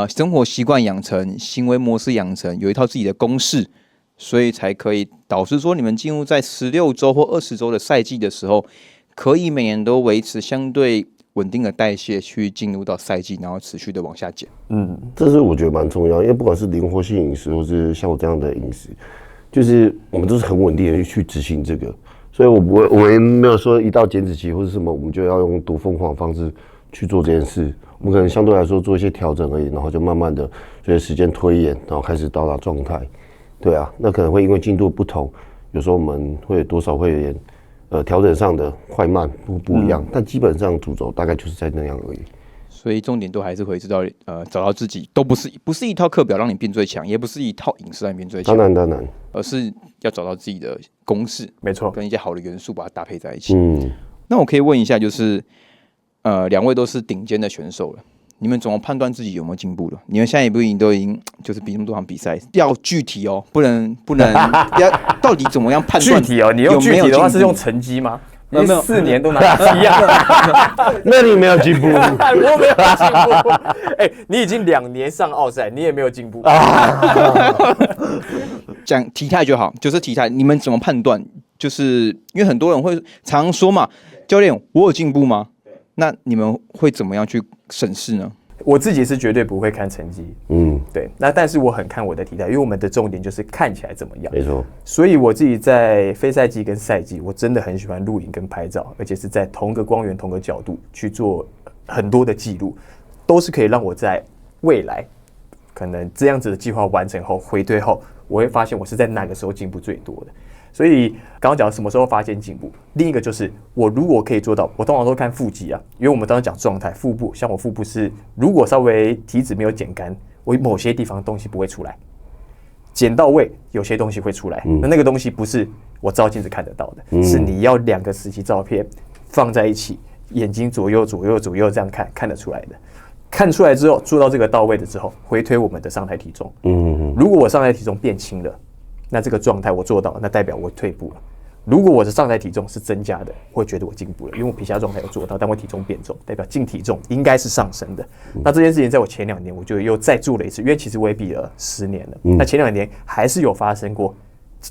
生活习惯养成、行为模式养成，有一套自己的公式，所以才可以导致说你们进入在16周或20周的赛季的时候，可以每年都维持相对稳定的代谢去进入到赛季，然后持续的往下减。这是我觉得蛮重要，因为不管是灵活性饮食，或是像我这样的饮食，就是我们都是很稳定的去执行这个，所以我们没有说一到减脂期或是什么，我们就要用多疯狂的方式去做这件事。我们可能相对来说做一些调整而已，然后就慢慢的随着时间推演，然后开始到达状态。对啊，那可能会因为进度不同，有时候我们会多少会有点调整上的快慢不一样，但基本上主轴大概就是在那样而已。所以重点都还是回知道找到自己，都不是一套课表让你变最强，也不是一套饮食让你变最强，当然，而是要找到自己的公式，没错，跟一些好的元素把它搭配在一起。那我可以问一下，就是两位都是顶尖的选手了，你们怎么判断自己有没有进步了？你们现在都已经就是比那么多场比赛，要具体哦，不能要到底怎么样判断？具体哦，你用具体的话是用成绩吗？没有4年都拿1样，那你没有进步，我没有进步。你已经2年上奥赛，你也没有进步。讲体态就好，就是体态，你们怎么判断？就是因为很多人会常说嘛，教练，我有进步吗？那你们会怎么样去审视呢？我自己是绝对不会看成绩，对。那但是我很看我的体态，因为我们的重点就是看起来怎么样。没错。所以我自己在非赛季跟赛季，我真的很喜欢录影跟拍照，而且是在同个光源、同个角度去做很多的记录，都是可以让我在未来可能这样子的计划完成后回推后，我会发现我是在哪个时候进步最多的。所以刚刚讲什么时候发现进步，另一个就是我如果可以做到，我通常都看腹肌啊，因为我们刚刚讲状态，腹部像我腹部是如果稍微体脂没有减干，我某些地方东西不会出来，减到位有些东西会出来，那个东西不是我照镜子看得到的，是你要2个时期照片放在一起，眼睛左右这样看得出来的。看出来之后，做到这个到位的之后，回推我们的上台体重。如果我上台体重变轻了，那这个状态我做到，那代表我退步了。如果我的上台体重是增加的，会觉得我进步了，因为我皮下状态有做到，但我体重变重，代表净体重应该是上升的。那这件事情在我前2年我就又再做了一次，因为其实我也比了10年了，那前2年还是有发生过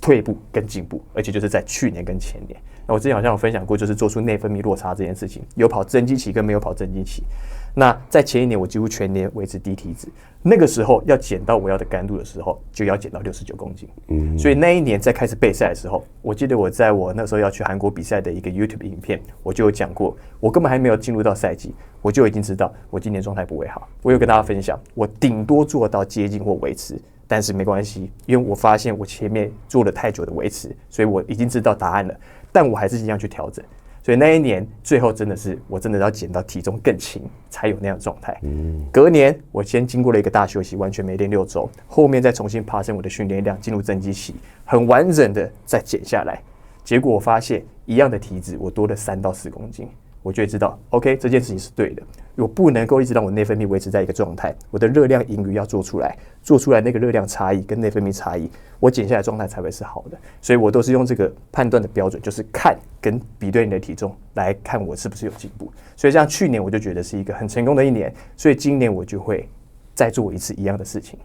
退步跟进步，而且就是在去年跟前年。那我之前好像有分享过，就是做出内分泌落差这件事情，有跑增肌期跟没有跑增肌期。那在前1年我几乎全年维持低体脂，那个时候要减到我要的干度的时候，就要减到69公斤。所以那一年在开始备赛的时候，我记得我在我那时候要去韩国比赛的一个 YouTube 影片，我就有讲过，我根本还没有进入到赛季，我就已经知道我今年状态不会好。我有跟大家分享，我顶多做到接近或维持，但是没关系，因为我发现我前面做了太久的维持，所以我已经知道答案了，但我还是尽量去调整。所以那一年最后真的是我真的要减到体重更轻才有那样的状态。隔年我先经过了一个大休息，完全没练6周，后面再重新爬升我的训练量，进入增肌期，很完整的再减下来。结果我发现一样的体脂，我多了3到4公斤，我就会知道 OK 这件事情是对的。我不能够一直让我内分泌维持在一个状态，我的热量盈余要做出来那个热量差异跟内分泌差异，我减下来状态才会是好的。所以我都是用这个判断的标准，就是看跟比对你的体重来看我是不是有进步。所以像去年我就觉得是一个很成功的一年，所以今年我就会再做一次一样的事情。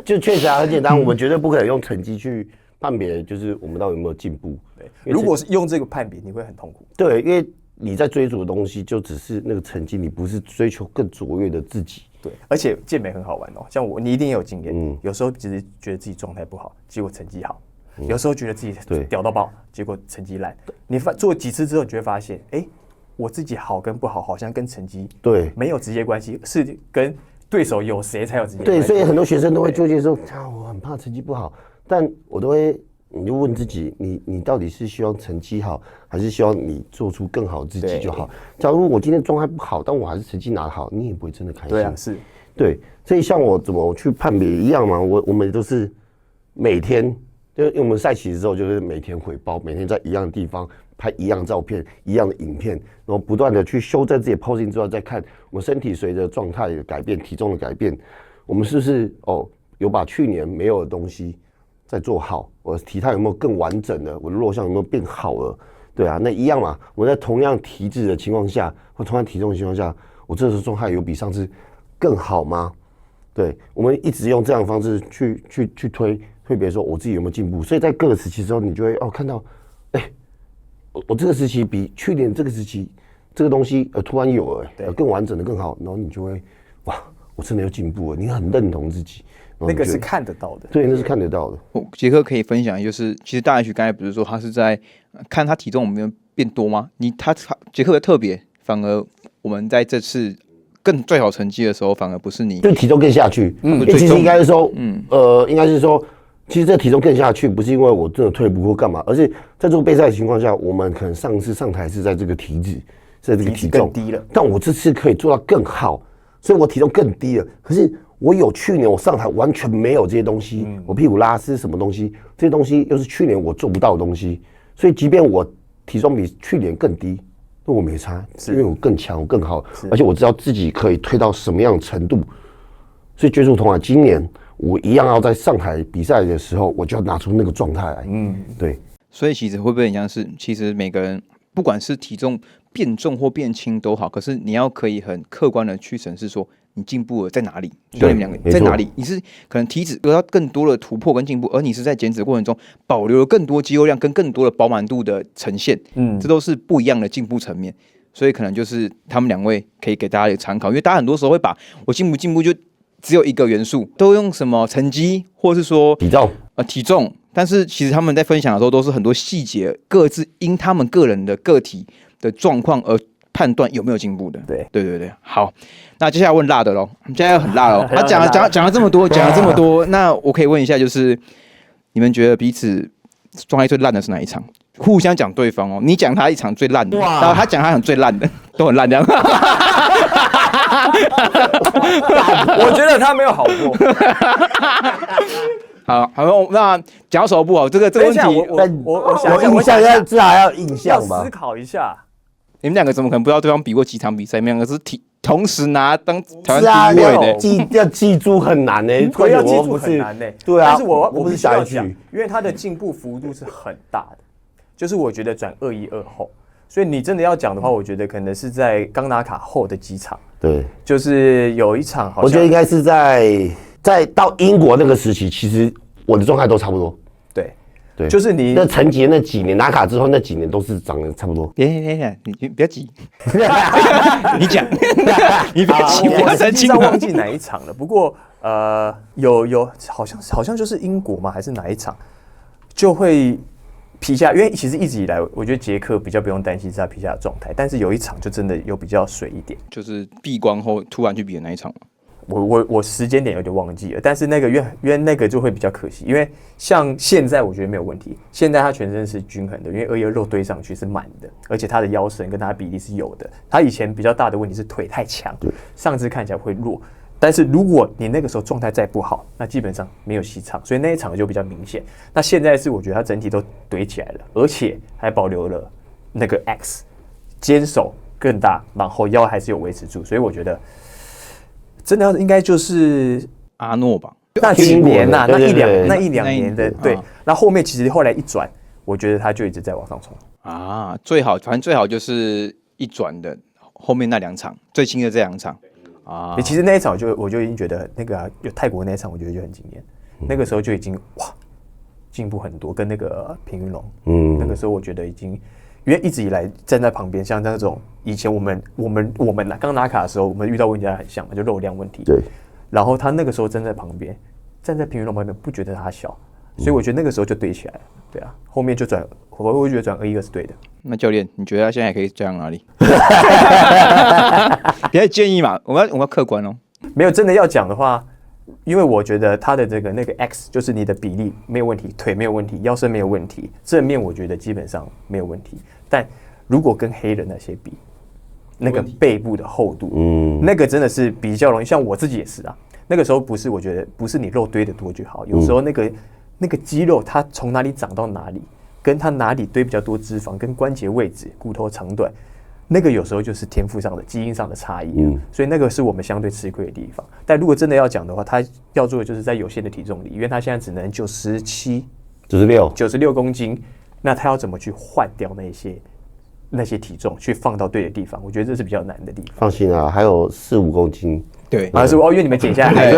就确实很简单，我们绝对不可能用成绩去判别，就是我们到底有没有进步。如果是用这个判别，你会很痛苦。对，因为你在追逐的东西就只是那个成绩，你不是追求更卓越的自己。对，而且健美很好玩哦，像你一定也有经验，有时候只是觉得自己状态不好，结果成绩好；有时候觉得自己屌到爆，结果成绩烂。你做几次之后，你就会发现，我自己好跟不好，好像跟成绩没有直接关系，是跟对手有谁才有直接关系。对，所以很多学生都会纠结说，我很怕成绩不好，但我都会。你就问自己，你到底是希望成绩好，还是希望你做出更好的自己就好？假如我今天状态不好，但我还是成绩拿得好，你也不会真的开心。对啊，是，对，所以像我怎么去判别一样嘛，我们都是每天，因为我们赛期之后就是每天回报，每天在一样的地方拍一样照片、一样的影片，然后不断的去修正自己的 posing 之后，再看我们身体随着状态的改变、体重的改变，我们是不是有把去年没有的东西再做好，我的体态有没有更完整了？我的弱项有没有变好了？对啊，那一样嘛。我在同样体脂的情况下，或同样体重的情况下，我这时候状态有比上次更好吗？对，我们一直用这样的方式去推别说我自己有没有进步。所以在各个时期之后，你就会看到，我这个时期比去年这个时期这个东西突然有了更完整的更好，然后你就会哇，我真的有进步了，你很认同自己。那个是看得到的，对，那是看得到的。杰克可以分享，就是其实大 H 刚才不是说他是在看他体重有没有变多吗？杰克的特别，反而我们在这次最好成绩的时候，反而不是你，就体重更下去。其实应该是说，应该是说，其实这体重更下去，不是因为我真的退步或干嘛，而是在做备赛的情况下，我们可能上次上台是在这个体脂，在这个体重更低了，但我这次可以做到更好，所以我体重更低了。可是我有去年我上台完全没有这些东西，我屁股拉丝什么东西，这些东西又是去年我做不到的东西，所以即便我体重比去年更低，那我没差，因为我更强，我更好，而且我知道自己可以推到什么样的程度。所以追逐同今年我一样要在上台比赛的时候，我就要拿出那个状态来。对。所以其实会不会很像是，其实每个人不管是体重变重或变轻都好，可是你要可以很客观的去审视说，你进步了在哪里？就你们两个在哪里？你是可能体脂得到更多的突破跟进步，而你是在减脂过程中保留了更多肌肉量跟更多的饱满度的呈现。这都是不一样的进步层面。所以可能就是他们两位可以给大家一个参考，因为大家很多时候会把我进不进步就只有一个元素，都用什么成绩或是说体重，但是其实他们在分享的时候都是很多细节，各自因他们个人的个体的状况而判断有没有进步的。对，好，那接下来问辣的咯，现在很辣咯。他讲了这么多，那我可以问一下，就是你们觉得彼此状态最烂的是哪一场？互相讲对方哦，你讲他一场最烂的，然后他讲他很最烂的，都很烂这样。我觉得他没有好过。好，那讲手不好，这个问题，我想要至少要印象吧，要思考一下。你们两个怎么可能不知道对方比过几场比赛？你们两个是同时拿当台湾第一位的，要记住很难呢。对，要记住很难呢。对啊，但是我不是需要讲，因为他的进步幅度是很大的，就是我觉得转212后，所以你真的要讲的话，我觉得可能是在冈纳卡后的几场。对，就是有一场好像，我觉得应该是在到英国那个时期，其实我的状态都差不多。对，就是你那成绩那几年拿卡之后那几年都是长得差不多。你不要急，你讲，你不要急，我实际上忘记哪一场了。不过有好像就是英国嘛，还是哪一场就会皮下，因为其实一直以来我觉得杰克比较不用担心是他皮下的状态，但是有一场就真的有比较水一点，就是闭关后突然去比的那一场嘛。我时间点有点忘记了，但是那个因为那个就会比较可惜，因为像现在我觉得没有问题，现在他全身是均衡的，因为212肉堆上去是满的，而且他的腰身跟他的比例是有的。他以前比较大的问题是腿太强，上肢看起来会弱。但是如果你那个时候状态再不好，那基本上没有戏唱，所以那一场就比较明显。那现在是我觉得他整体都堆起来了，而且还保留了那个 X， 肩手更大，然后腰还是有维持住，所以我觉得。真的应该就是阿诺吧？那几年呐，那一两年的，对。那后面其实后来一转，我觉得他就一直在往上冲啊。最好，反正最好就是一转的后面那2场，最新的这2场啊。其实那一场我就已经觉得那个有泰国那一场，我觉得就很惊艳。那个时候就已经进步很多，跟那个平云龙，那个时候我觉得已经，因为一直以来站在旁边，像那种以前我们刚拿卡的时候，我们遇到问题还很像嘛，就肉量问题。对。然后他那个时候站在旁边，站在平云龙旁边，不觉得他小，所以我觉得那个时候就对起来了。对啊，后面就我会觉得转2-1-2是对的。那教练，你觉得他现在还可以转哪里？别建议嘛，我们要客观哦。没有真的要讲的话，因为我觉得他的那个 X 就是你的比例没有问题，腿没有问题，腰身没有问题，正面我觉得基本上没有问题。但如果跟黑人那些比，那个背部的厚度，那个真的是比较容易。像我自己也是啊，那个时候我觉得不是你肉堆得多就好，有时候那个肌肉它从哪里长到哪里，跟它哪里堆比较多脂肪，跟关节位置、骨头长短。那个有时候就是天赋上的、基因上的差异，所以那个是我们相对吃亏的地方。但如果真的要讲的话，他要做的就是在有限的体重里，因为他现在只能96公斤，那他要怎么去换掉那些体重，去放到对的地方？我觉得这是比较难的地方。放心啊，还有4-5公斤。对，是因为你们减下来，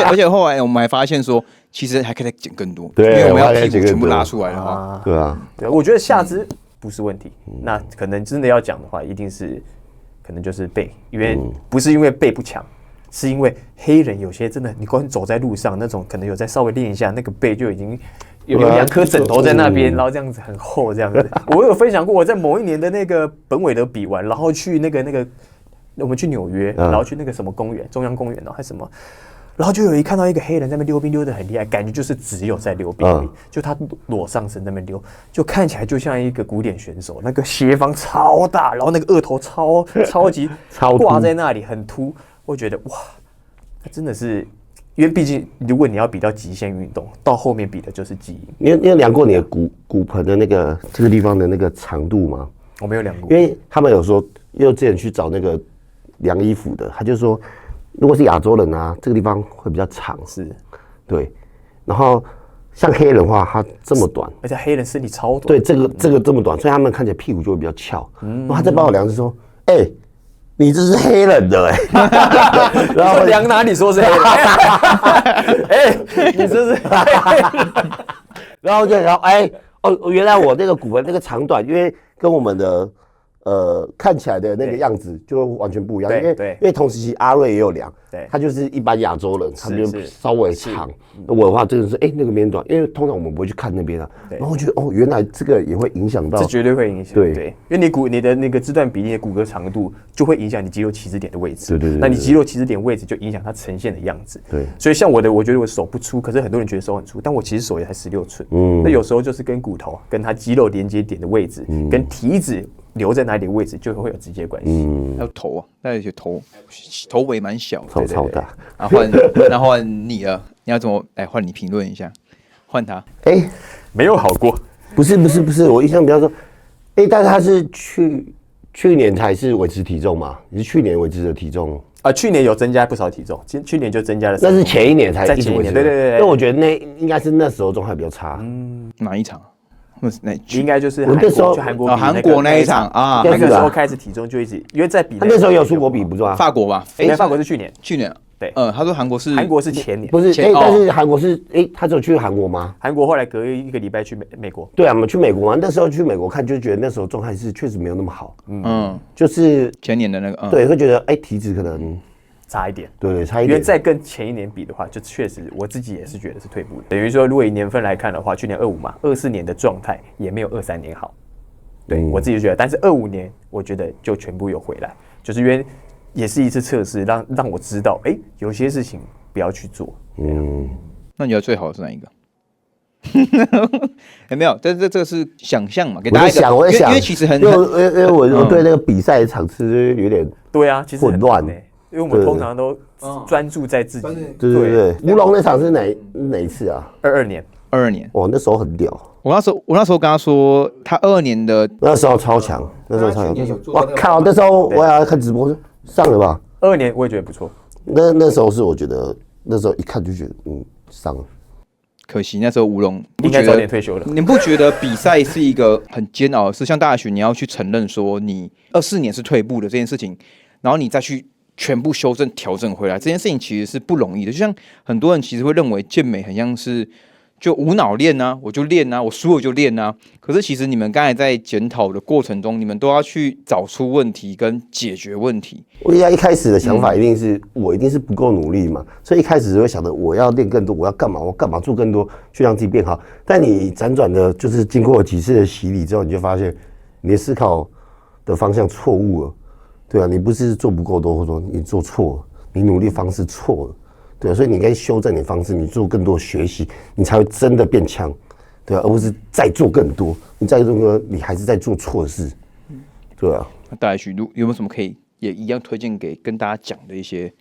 而且后来我们还发现说，其实还可以再减更多，对，因为我们要屁股全部拉出来的话，对啊，对，我觉得下肢不是问题，那可能真的要讲的话，一定是可能就是背，因为不是因为背不强，是因为黑人有些真的，你光走在路上那种，可能有在稍微练一下，那个背就已经有2颗枕头在那边，然后这样子很厚这样子。我有分享过，我在某一年的那个本韦德比完，然后去那个我们去纽约，然后去那个什么公园，中央公园还是什么。然后就看到一个黑人在那边溜冰溜得很厉害，感觉就是只有在溜冰里，就他裸上身在那边溜，就看起来就像一个古典选手，那个斜方超大，然后那个额头超级挂在那里很凸，我觉得哇，他真的是，因为毕竟如果你要比到极限运动，到后面比的就是基因。你有量过你的骨盆的这个地方的那个长度吗？我没有量过，因为他们有说，因为之前去找那个量衣服的，他就说。如果是亚洲人啊，这个地方会比较长，是，对。然后像黑人的话，他这么短，而且黑人身体超短，对，这个这么短，所以他们看起来屁股就会比较翘。然后他再帮我量，就说：“你这是黑人的然后量哪里说是黑人？你这是黑人。然后原来我那个骨盆那个长短，因为跟我们的。看起来的那个样子就完全不一样，因为同时期阿瑞也有量，他就是一般亚洲人，他就稍微长。我的话真的是那个边短，因为通常我们不会去看那边啊。然后我觉得原来这个也会影响到，这绝对会影响，对，因为你的那个肢段比例的骨骼长度就会影响你肌肉起始点的位置，对，那你肌肉起始点位置就影响它呈现的样子，对。所以像我觉得我手不粗，可是很多人觉得手很粗，但我其实手也才16寸，那有时候就是跟骨头跟它肌肉连接点的位置，跟体脂留在哪里的位置就会有直接关系。还有头啊，那有些头围蛮小的，超大。那换你了，你要怎么来换你评论一下？换他？没有好过。不是，我印象比较说，但是他是去年才是维持体重嘛？你是去年维持的体重啊？去年有增加不少体重，去年就增加了。那是前一年才一直维持，对。因为我觉得应该是那时候状态比较差。哪一场？应该就是韩国那一场啊，那个时候开始体重就一直，因为在比他那时候有出国比不是吗？法国吧？法国是去年，对，他说韩国是前年，不是但是韩国是他只有去韩国吗？韩国后来隔1个礼拜去美国，对啊，我们去美国嘛，那时候去美国看就觉得那时候状态是确实没有那么好，就是前年的那个，对，会觉得体脂可能。差一点，对，差一点。因为再跟前一年比的话，就确实我自己也是觉得是退步的。等于说，如果以年份来看的话，去年25嘛，24年的状态也没有23年好。对我自己就觉得，但是25年我觉得就全部有回来，就是因为也是一次测试，让我知道，有些事情不要去做。那你觉得最好的是哪一个？没有，但是这个是想象嘛，给大家一个。我在想，因为其实因为我对那个比赛的场次有点对啊，其实混乱。因为我们通常都专注在自己。对。乌龙那场是哪一次啊？22年。哇，那时候很屌。我那时候跟他说，他22年的那时候超强，我靠，那时候我也要看直播，上了吧？22年我也觉得不错。那时候是我觉得那时候一看就觉得上了。可惜那时候吴龙应该早点退休了。你不觉得比赛是一个很煎熬的事？像大学你要去承认说你24年是退步的这件事情，然后你再去全部修正调整回来，这件事情其实是不容易的。就像很多人其实会认为健美很像是就无脑练啊，我就练啊，我输了就练啊。可是其实你们刚才在检讨的过程中，你们都要去找出问题跟解决问题。我一开始的想法一定是、我一定是不够努力嘛，所以一开始就会想着我要练更多，我要干嘛？我干嘛做更多，去让自己变好。但你辗转的，就是经过几次的洗礼之后，你就发现你的思考的方向错误了，对啊，你不是做不够多，或者说你做错了，你努力方式错了，对啊，所以你应该修正你的方式，你做更多学习，你才会真的变强，对啊，而不是再做更多，你再做更多，你还是在做错事，对啊。那大家有没有什么可以也一样推荐给跟大家讲的一些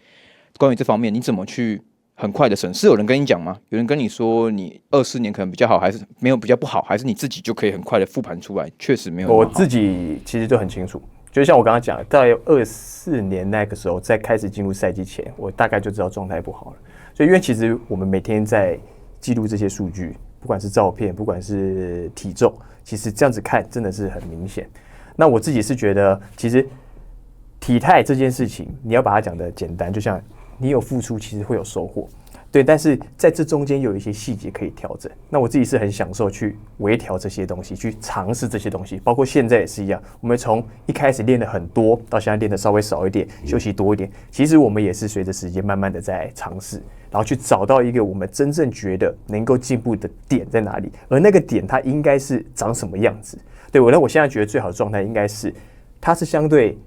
关于这方面，你怎么去很快的审视？有人跟你讲吗？有人跟你说你24年可能比较好，还是没有比较不好，还是你自己就可以很快的复盘出来？确实没有。我自己其实就很清楚，就像我刚刚讲的，在24年那个时候，在开始进入赛季前，我大概就知道状态不好了。所以，因为其实我们每天在记录这些数据，不管是照片，不管是体重，其实这样子看真的是很明显。那我自己是觉得，其实体态这件事情，你要把它讲的简单，就像你有付出，其实会有收获。对，但是在这中间有一些细节可以调整。那我自己是很享受去微调这些东西，去尝试这些东西，包括现在也是一样。我们从一开始练的很多，到现在练的稍微少一点，休息多一点。其实我们也是随着时间慢慢的在尝试，然后去找到一个我们真正觉得能够进步的点在哪里，而那个点它应该是长什么样子。对，我现在觉得最好的状态应该是，它是相对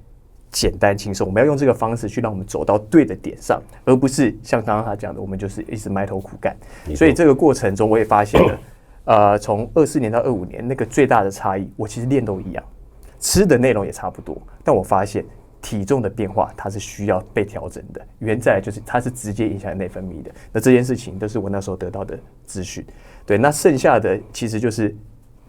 简单轻松，我们要用这个方式去让我们走到对的点上，而不是像刚刚他讲的，我们就是一直埋头苦干。所以这个过程中，我也发现了，从24年到25年那个最大的差异，我其实练都一样，吃的内容也差不多，但我发现体重的变化它是需要被调整的。原在就是它是直接影响内分泌的，那这件事情都是我那时候得到的资讯。对，那剩下的其实就是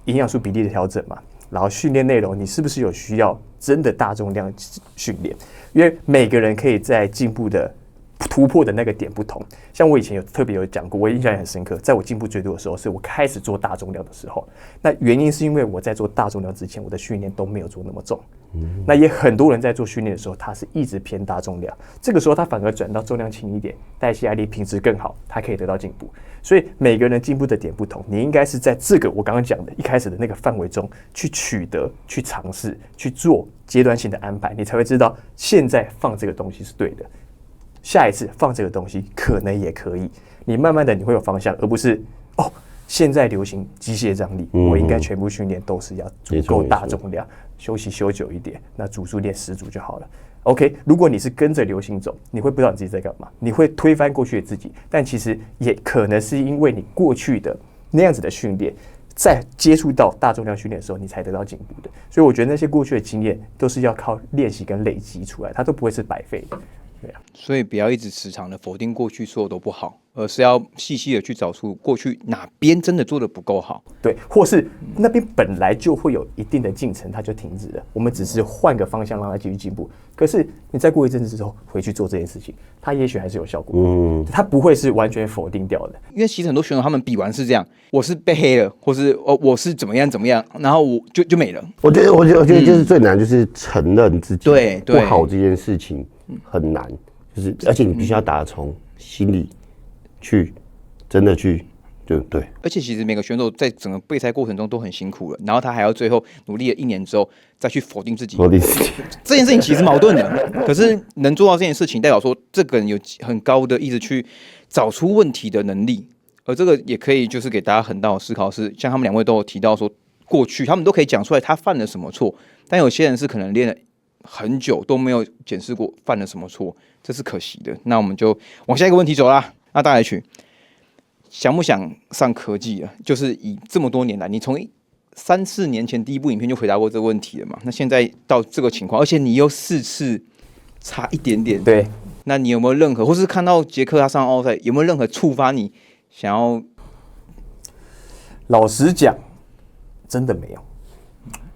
营养素比例的调整嘛。然后训练内容，你是不是有需要真的大重量训练？因为每个人可以在进步的突破的那个点不同。像我以前特别有讲过，我印象也很深刻，在我进步最多的时候，是我开始做大重量的时候。那原因是因为我在做大重量之前，我的训练都没有做那么重。那也很多人在做训练的时候，他是一直偏大重量，这个时候他反而转到重量轻一点，代谢压力品质更好，他可以得到进步。所以每个人进步的点不同，你应该是在这个我刚刚讲的一开始的那个范围中去取得、去尝试、去做阶段性的安排，你才会知道现在放这个东西是对的，下一次放这个东西可能也可以。你慢慢的你会有方向，而不是现在流行机械张力，我应该全部训练都是要足够大重量，休息休久一点，那组数练10组就好了。OK， 如果你是跟着流行走，你会不知道你自己在干嘛，你会推翻过去的自己，但其实也可能是因为你过去的那样子的训练，在接触到大重量训练的时候，你才得到进步的。所以我觉得那些过去的经验都是要靠练习跟累积出来，它都不会是白费的。对啊，所以不要一直时常的否定过去所有都不好，而是要细细的去找出过去哪边真的做的不够好，对，或是那边本来就会有一定的进程，它就停止了，我们只是换个方向让它继续进步。可是你再过一阵子之后回去做这件事情，它也许还是有效果，它不会是完全否定掉的。因为其实很多选手他们比完是这样，我是被黑了，或是我是怎么样，然后我就没了。我觉得就是最难就是承认自己不好这件事情。很难，就是而且你必须要打从心里去，真的去，对。而且其实每个选手在整个备赛过程中都很辛苦了，然后他还要最后努力了1年之后再去否定自己，这件事情其实矛盾的。可是能做到这件事情，代表说这个人有很高的一直去找出问题的能力，而这个也可以就是给大家很大的思考是，像他们2位都有提到说，过去他们都可以讲出来他犯了什么错，但有些人是可能练了很久都没有检视过犯了什么错，这是可惜的。那我们就往下一个问题走啦。那大H想不想上科技啊？就是以这么多年来，你从3、4年前第一部影片就回答过这个问题了嘛？那现在到这个情况，而且你又4次差一点点，对。那你有没有任何，或是看到杰克他上奥赛，有没有任何触发你想要？老实讲，真的没有。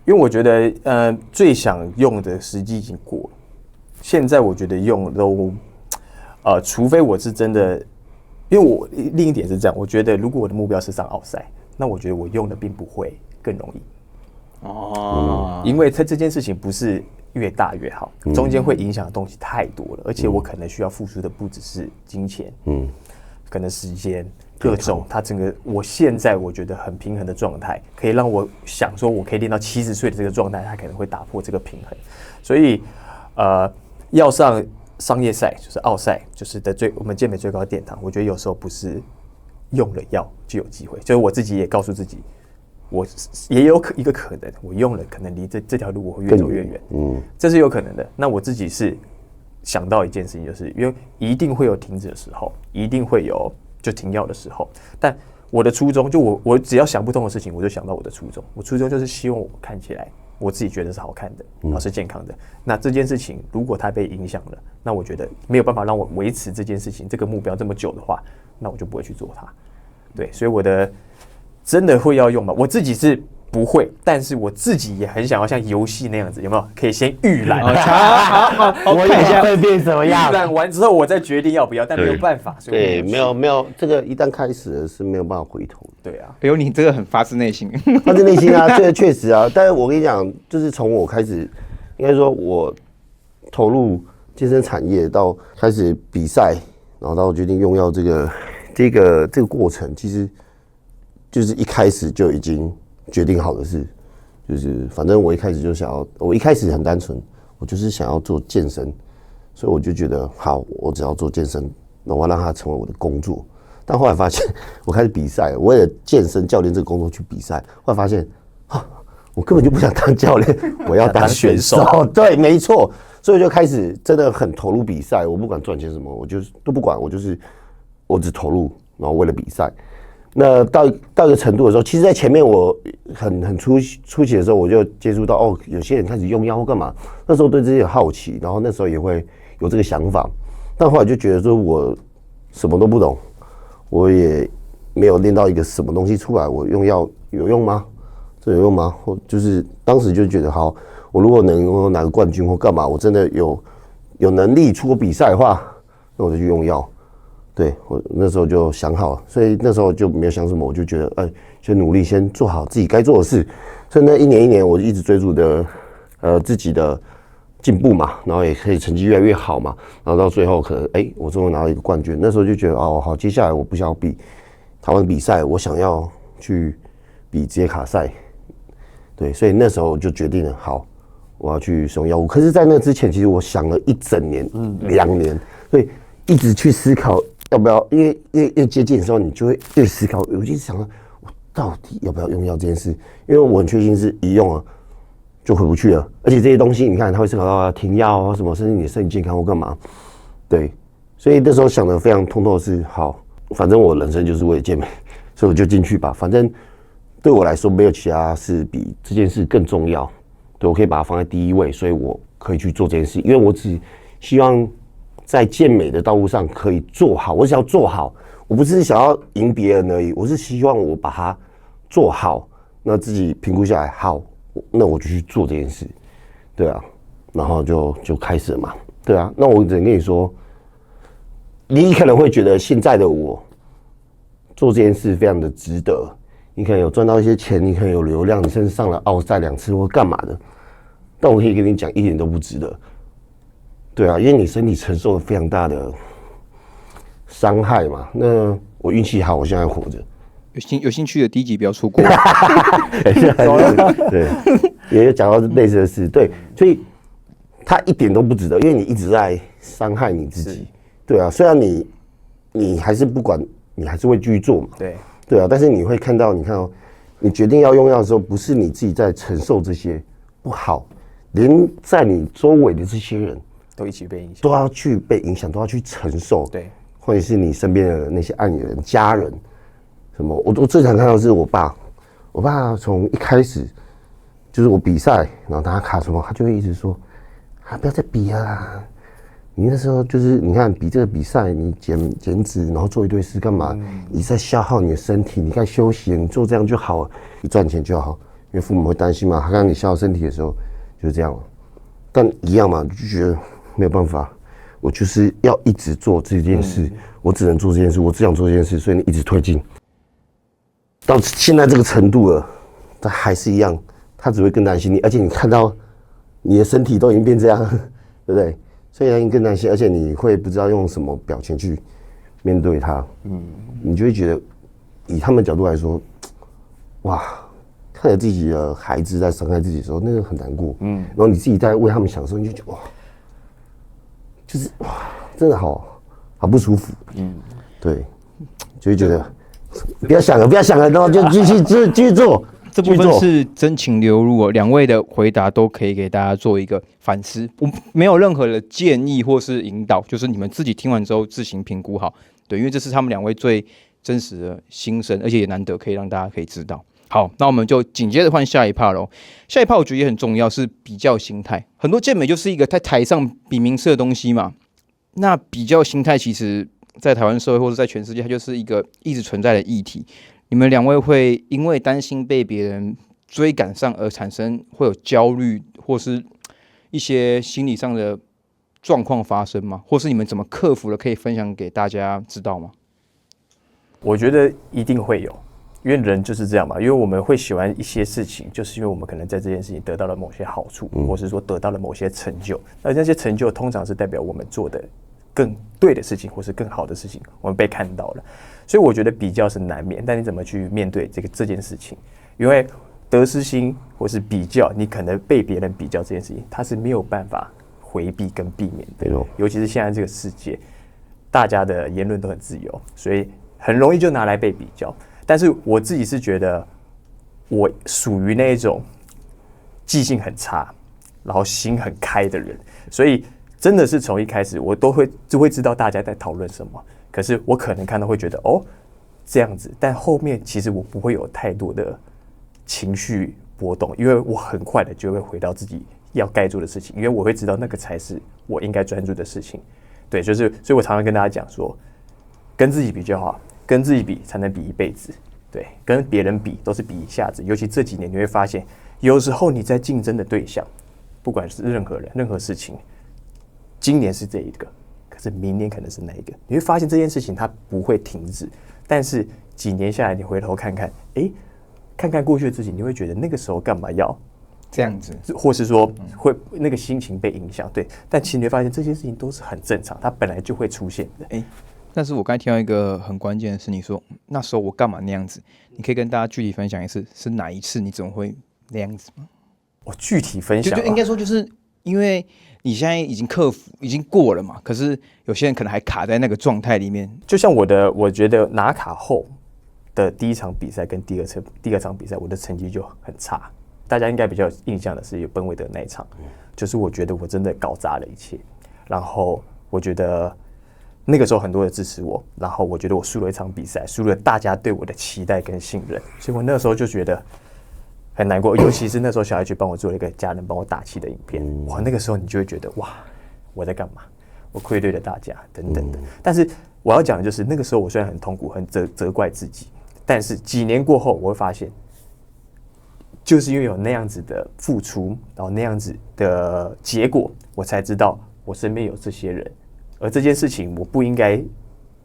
因为我觉得，最想用的时机已经过了。现在我觉得用都，除非我是真的因为我另一点是这样，我觉得如果我的目标是上奥赛，那我觉得我用的并不会更容易。因为这件事情不是越大越好，中间会影响的东西太多了，而且我可能需要付出的不只是金钱，可能时间各种，它整个我现在我觉得很平衡的状态，可以让我想说我可以练到70岁的这个状态，它可能会打破这个平衡，所以要上商业赛就是奥赛，就是我们健美最高的殿堂，我觉得有时候不是用了药就有机会，就是我自己也告诉自己。我也有一个可能，我用了，可能离这条路我会越走越远，这是有可能的。那我自己是想到一件事情，就是因为一定会有停止的时候，一定会有就停药的时候。但我的初衷，就我只要想不通的事情，我就想到我的初衷。我初衷就是希望我看起来我自己觉得是好看的，然后是健康的。那这件事情如果它被影响了，那我觉得没有办法让我维持这件事情这个目标这么久的话，那我就不会去做它。对，所以我的。真的会要用吗？我自己是不会，但是我自己也很想要像游戏那样子，有没有？可以先预览，我看一下会变什么样。预览完之后，我再决定要不要，但没有办法。对，没有，这个一旦开始了是没有办法回头。对啊，哎呦，你这个很发自内心，发自内心啊，这个确实啊。但是我跟你讲，就是从我开始，应该说我投入健身产业到开始比赛，然后到决定用药这个过程，其实。就是一开始就已经决定好的事，就是反正我一开始就想要，我一开始很单纯，我就是想要做健身，所以我就觉得好，我只要做健身，那我要让它成为我的工作。但后来发现，我开始比赛，我为了健身教练这个工作去比赛，后来发现，我根本就不想当教练，我要当选手。对，没错，所以我就开始真的很投入比赛，我不管赚钱什么，我就是都不管，我只投入，然后为了比赛。那到一个程度的时候，其实，在前面我很初期的时候，我就接触到有些人开始用药或干嘛，那时候对这些好奇，然后那时候也会有这个想法，但后来就觉得说我什么都不懂，我也没有练到一个什么东西出来，我用药有用吗？这有用吗？或就是当时就觉得好，我如果能够拿个冠军或干嘛，我真的有能力出国比赛的话，那我就去用药。对，我那时候就想好了，所以那时候就没有想什么，我就觉得，先努力，先做好自己该做的事。所以那一年，我就一直追逐的，自己的进步嘛，然后也可以成绩越来越好嘛，然后到最后可能，我终于拿到一个冠军。那时候就觉得，好，接下来我不想要比台湾比赛，我想要去比职业卡赛。对，所以那时候我就决定了，好，我要去使用药物。可是，在那之前，其实我想了1整年、2年，所以一直去思考。要不要？因为越接近的时候，你就会越思考。我就一直想说，我到底要不要用药这件事？因为我很确信是一用了就回不去了。而且这些东西，你看，它会思考到停药啊什么，甚至你的身体健康或干嘛。对，所以那时候想的非常通透的是，好，反正我人生就是为了健美，所以我就进去吧。反正对我来说，没有其他事比这件事更重要。对，我可以把它放在第一位，所以我可以去做这件事，因为我只希望。在健美的道路上可以做好，我只要做好，我不是想要赢别人而已，我是希望我把它做好，那自己评估下来好，那我就去做这件事，对啊，然后就开始了嘛，对啊，那我只能跟你说，你可能会觉得现在的我做这件事非常的值得，你可能有赚到一些钱，你可能有流量，你甚至上了奥赛2次或干嘛的，但我可以跟你讲，一点都不值得。对啊，因为你身体承受了非常大的伤害嘛。那我运气好，我现在还活着。有兴趣的第一集不要错过。对，也有讲到类似的事。对，所以它一点都不值得，因为你一直在伤害你自己。对啊，虽然你还是不管，你还是会继续做嘛。对啊，但是你会看到，你看哦，你决定要用药的时候，不是你自己在承受这些不好，连在你周围的这些人。都一起被影响，都要去被影响，都要去承受。对，或者是你身边的那些爱你的人、家人，什么？我最常看到的是我爸，我爸从一开始就是我比赛，然后他卡什么，他就会一直说：“不要再比了啦！你那时候就是你看比这个比赛，你减脂，然后做一堆事干嘛？你在消耗你的身体，你该休息，你做这样就好了，你赚钱就好。因为父母会担心嘛，他让你消耗身体的时候就是这样了。但一样嘛，就觉得。”没有办法，我就是要一直做这件事，我只能做这件事，我只想做这件事，所以你一直推进，到现在这个程度了，他还是一样，他只会更担心你，而且你看到你的身体都已经变这样，对不对？所以他更担心，而且你会不知道用什么表情去面对他，你就会觉得，以他们角度来说，哇，看着自己的孩子在伤害自己的时候，那个很难过，然后你自己在为他们想的时候，你就觉得哇，就是哇，真的好不舒服，对，就会觉得不要想了，然后就继续做。这部分是真情流露哦，两位的回答都可以给大家做一个反思，我没有任何的建议或是引导，就是你们自己听完之后自行评估好。对，因为这是他们两位最真实的心声，而且也难得可以让大家可以知道。好，那我们就紧接着换下一 part 咯。下一 part 我觉得也很重要，是比较心态。很多健美就是一个在台上比名次的东西嘛，那比较心态其实在台湾社会或者在全世界，它就是一个一直存在的议题。你们两位会因为担心被别人追赶上而会有焦虑，或是一些心理上的状况发生吗？或是你们怎么克服的？可以分享给大家知道吗？我觉得一定会有，因为人就是这样嘛。因为我们会喜欢一些事情，就是因为我们可能在这件事情得到了某些好处，或是说得到了某些成就。而那些成就通常是代表我们做的更对的事情，或是更好的事情，我们被看到了。所以我觉得比较是难免，但你怎么去面对这件事情？因为得失心或是比较，你可能被别人比较这件事情，它是没有办法回避跟避免的。尤其是现在这个世界，大家的言论都很自由，所以很容易就拿来被比较。但是我自己是觉得，我属于那一种记性很差，然后心很开的人，所以真的是从一开始我就会知道大家在讨论什么。可是我可能看到会觉得这样子，但后面其实我不会有太多的情绪波动，因为我很快的就会回到自己要该做的事情，因为我会知道那个才是我应该专注的事情。对，所以我常常跟大家讲说，跟自己比就好，跟自己比才能比一辈子。对，跟别人比都是比一下子。尤其这几年你会发现，有时候你在竞争的对象，不管是任何人、任何事情，今年是这一个。可是明年可能是那一个，你会发现这件事情它不会停止，但是几年下来，你回头看看，看看过去的自己，你会觉得那个时候干嘛要这样子，或是说会那个心情被影响，对。但其实你会发现这些事情都是很正常，它本来就会出现的。但是我刚才听到一个很关键的是，你说那时候我干嘛那样子？你可以跟大家具体分享一次，是哪一次？你怎么会那样子吗？我具体分享，就应该说就是因为你现在已经克服，已经过了嘛。可是有些人可能还卡在那个状态里面。就像我觉得拿卡后的第一场比赛跟第二场比赛，我的成绩就很差。大家应该比较有印象的是有本韦德那一场，就是我觉得我真的搞砸了一切。然后我觉得那个时候很多人支持我，然后我觉得我输了一场比赛，输了大家对我的期待跟信任，所以我那时候就觉得很难过，尤其是那时候小孩去帮我做了一个家人帮我打气的影片，哇，那个时候你就会觉得哇，我在干嘛？我愧对了大家等等的。但是我要讲的就是，那个时候我虽然很痛苦，很责怪自己，但是几年过后，我会发现，就是因为有那样子的付出，然后那样子的结果，我才知道我身边有这些人，而这件事情我不应该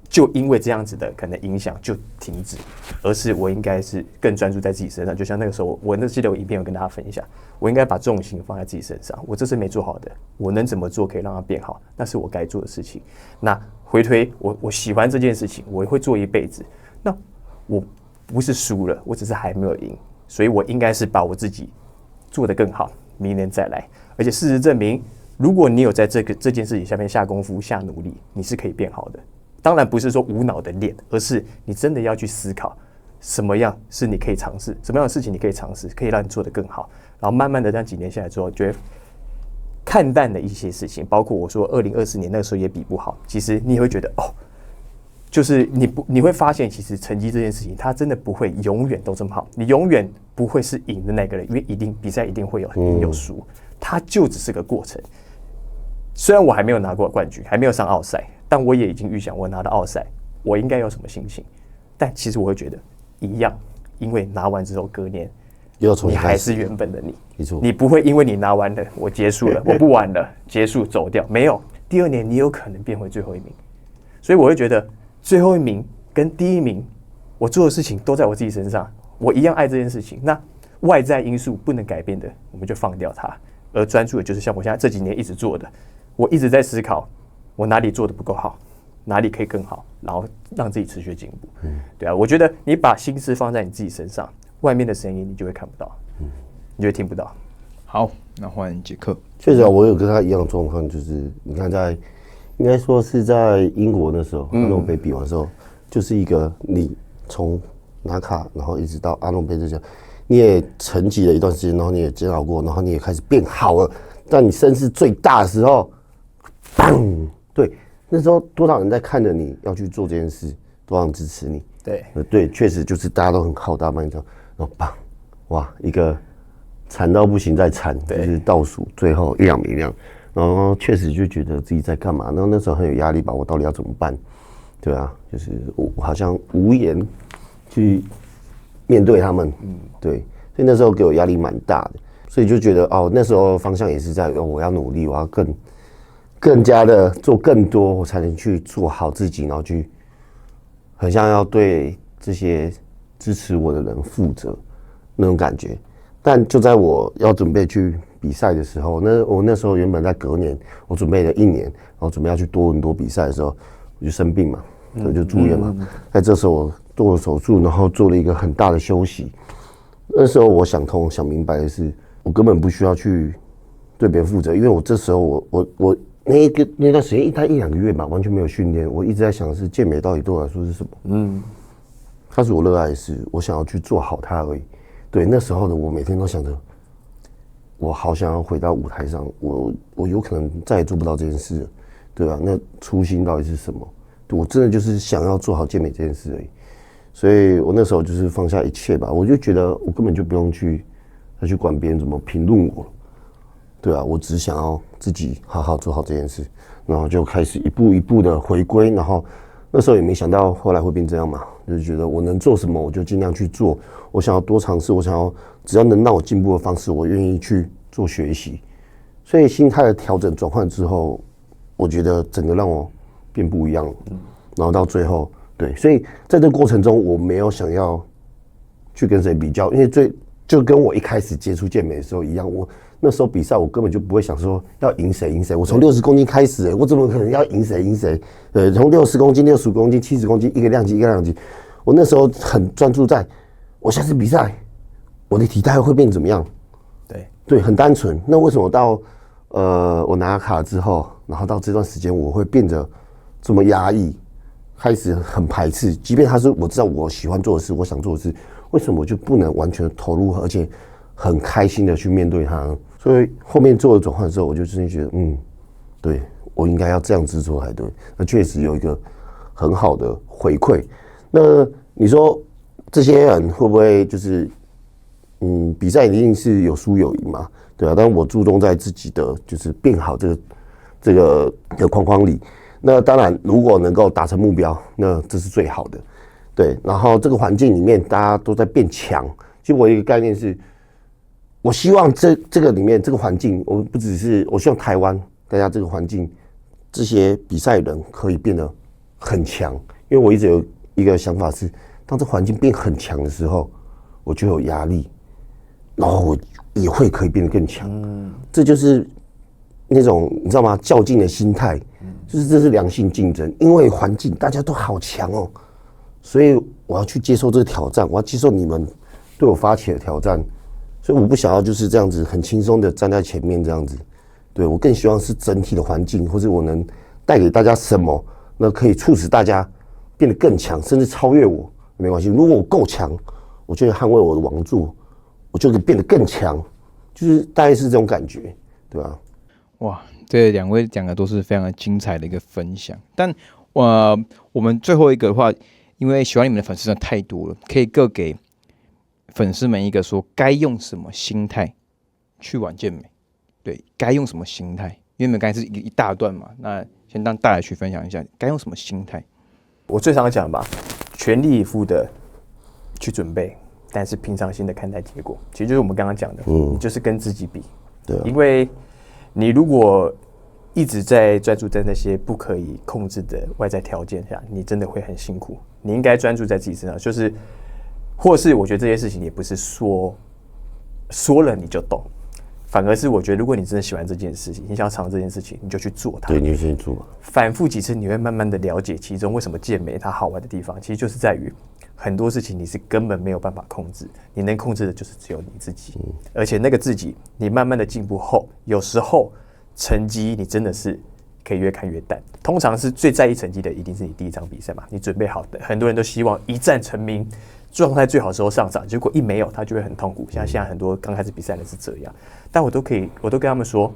就因为这样子的可能影响就停止，而是我应该是更专注在自己身上。就像那个时候，我那记得我影片有跟大家分享，我应该把重心放在自己身上。我这次没做好的，我能怎么做可以让它变好？那是我该做的事情。那回推，我喜欢这件事情，我会做一辈子。那我不是输了，我只是还没有赢，所以我应该是把我自己做得更好，明年再来。而且事实证明，如果你有在这件事情下面下功夫、下努力，你是可以变好的。当然不是说无脑的练，而是你真的要去思考，什么样是你可以尝试，什么样的事情你可以尝试，可以让你做得更好。然后慢慢的，这样几年下来之后，就会看淡的一些事情，包括我说2024年那个时候也比不好，其实你也会觉得就是你会发现，其实成绩这件事情，它真的不会永远都这么好，你永远不会是赢的那个人，因为比赛一定会有赢有输，它就只是个过程。虽然我还没有拿过冠军，还没有上奥赛，但我也已经预想我拿到奥赛，我应该有什么心情。但其实我会觉得一样，因为拿完之后隔年，你还是原本的你，你不会因为你拿完了，我结束了，我不玩了，结束走掉，没有，第2年你有可能变回最后1名。所以我会觉得最后1名跟第1名，我做的事情都在我自己身上，我一样爱这件事情。那外在因素不能改变的，我们就放掉它，而专注的就是像我现在这几年一直做的，我一直在思考我哪里做的不够好，哪里可以更好，然后让自己持续进步。对啊，我觉得你把心思放在你自己身上，外面的声音你就会看不到，你就会听不到。好，那换杰克。确实啊，我有跟他一样的状况，就是你看应该说是在英国那时候，阿诺杯比完的时候，就是一个你从拿卡，然后一直到阿诺杯这些，你也沉寂了一段时间，然后你也煎熬过，然后你也开始变好了。但你声势最大的时候，砰！对，那时候多少人在看着你要去做这件事，多少人支持你？对，确实就是大家都很靠大帮你做，然后砰！哇，一个惨到不行再惨，就是倒数最后1、2名这样。然后确实就觉得自己在干嘛，然后那时候很有压力吧，我到底要怎么办？对啊，就是我好像无言去面对他们，对，所以那时候给我压力蛮大的，所以就觉得哦，那时候方向也是在我要努力，我要更加的做更多，我才能去做好自己，然后去很像要对这些支持我的人负责那种感觉。但就在我要准备去比赛的时候，我那时候原本在隔年，我准备了1年，然后准备要去多伦多比赛的时候，我就生病嘛，所以就住院嘛。在这时候我做了手术，然后做了一个很大的休息。那时候我想通想明白的是，我根本不需要去对别人负责，因为我这时候我那段时间大概1、2个月吧，完全没有训练，我一直在想的是健美到底对我来说是什么。它是我热爱的事，我想要去做好它而已。对，那时候的我每天都想着，我好想要回到舞台上，我有可能再也做不到这件事了，对吧？那初心到底是什么？我真的就是想要做好健美这件事而已，所以我那时候就是放下一切吧，我就觉得我根本就不用再去管别人怎么评论我，对啊，我只想要自己好好做好这件事，然后就开始一步一步的回归，然后那时候也没想到后来会变这样嘛，就是觉得我能做什么我就尽量去做，我想要多尝试，我想要只要能让我进步的方式，我愿意去做学习。所以心态的调整转换之后，我觉得整个让我变不一样了。然后到最后，对，所以在这个过程中，我没有想要去跟谁比较，因为就跟我一开始接触健美的时候一样，我那时候比赛，我根本就不会想说要赢谁赢谁。我从60公斤开始，我怎么可能要赢谁赢谁？对，从60公斤、65公斤、70公斤，一个量级。我那时候很专注在，我下次比赛，我的体态会变怎么样？对，很单纯。那为什么到我拿卡之后，然后到这段时间，我会变得这么压抑，开始很排斥？即便他是我知道我喜欢做的事，我想做的事，为什么我就不能完全投入，而且很开心的去面对它？所以后面做了转换的时候，我就真的觉得，对，我应该要这样子做才对。那确实有一个很好的回馈。那你说这些人会不会就是比赛一定是有输有赢嘛？对啊，但我注重在自己的就是变好这个框框里。那当然，如果能够达成目标，那这是最好的。对，然后这个环境里面大家都在变强。其实我有一个概念是，我希望这个里面这个环境，我不只是我希望台湾大家这个环境，这些比赛人可以变得很强。因为我一直有一个想法是，当这环境变很强的时候，我就有压力，然后我也会可以变得更强。这就是那种你知道吗？较劲的心态，就是这是良性竞争。因为环境大家都好强哦，所以我要去接受这个挑战，我要接受你们对我发起的挑战。所以我不想要就是这样子很轻松的站在前面这样子。对，我更希望是整体的环境，或者我能带给大家什么，那可以促使大家变得更强，甚至超越我，没关系。如果我够强，我就会捍卫我的王座，我就可以变得更强，就是大概是这种感觉，对吧？哇，这两位讲的都是非常精彩的一个分享。但我们最后一个的话，因为喜欢你们的粉丝真的太多了，可以各给粉丝们一个说该用什么心态去玩健美。对，该用什么心态？因为你们刚才是一大段嘛，那先让大家去分享一下该用什么心态。我最常讲吧，全力以赴的去准备，但是平常心的看待结果，其实就是我们刚刚讲的，你就是跟自己比。对啊，因为你如果一直在专注在那些不可以控制的外在条件下，你真的会很辛苦。你应该专注在自己身上，就是或是我觉得这些事情也不是说了你就懂。反而是我觉得，如果你真的喜欢这件事情，你想要尝这件事情，你就去做它。对，你就先做。反复几次，你会慢慢的了解其中为什么健美它好玩的地方，其实就是在于很多事情你是根本没有办法控制，你能控制的就是只有你自己。而且那个自己，你慢慢的进步后，有时候成绩你真的是可以越看越淡。通常是最在意成绩的，一定是你第一场比赛嘛，你准备好的，很多人都希望一战成名。状态最好的时候上场，结果一没有，他就会很痛苦。像现在很多刚开始比赛的是这样，但我都跟他们说，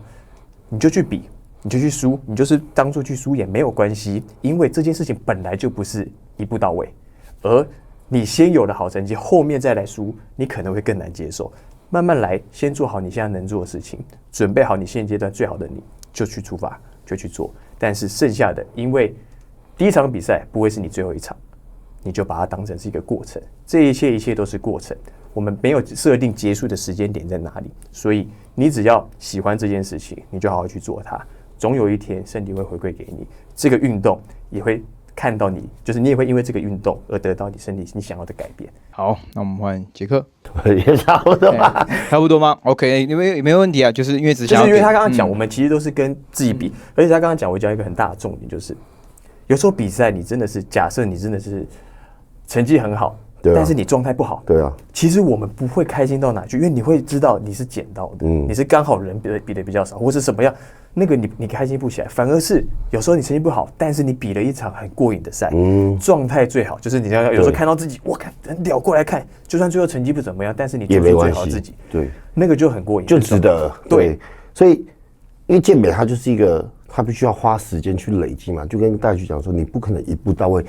你就去比，你就去输，你就是当做去输也没有关系，因为这件事情本来就不是一步到位，而你先有了好成绩，后面再来输，你可能会更难接受。慢慢来，先做好你现在能做的事情，准备好你现阶段最好的你，就去出发，就去做。但是剩下的，因为第一场比赛不会是你最后一场。你就把它当成是一个过程，这一切都是过程。我们没有设定结束的时间点在哪里，所以你只要喜欢这件事情，你就好好去做它。总有一天，身体会回馈给你，这个运动也会看到你，就是你也会因为这个运动而得到你身体你想要的改变。好，那我们换杰克，也差不多吧，差不多吗 ？OK， 没有问题啊，就是因为就是因为他刚刚讲，我们其实都是跟自己比，而且他刚刚讲，我讲一个很大的重点，就是有时候比赛你真的是假设你真的是。成绩很好，但是你状态不好，对啊，其实我们不会开心到哪去，因为你会知道你是捡到的，你是刚好人比的比较少，或是什么样，那个你开心不起来，反而是有时候你成绩不好，但是你比了一场很过瘾的赛，状态最好，就是你有时候看到自己，哇，很屌，过来看，就算最后成绩不怎么样，但是你做出最好的自己，对，那个就很过瘾，就值得，对，所以因为健美它就是一个，它必须要花时间去累积嘛，就跟大家去讲说，你不可能一步到位。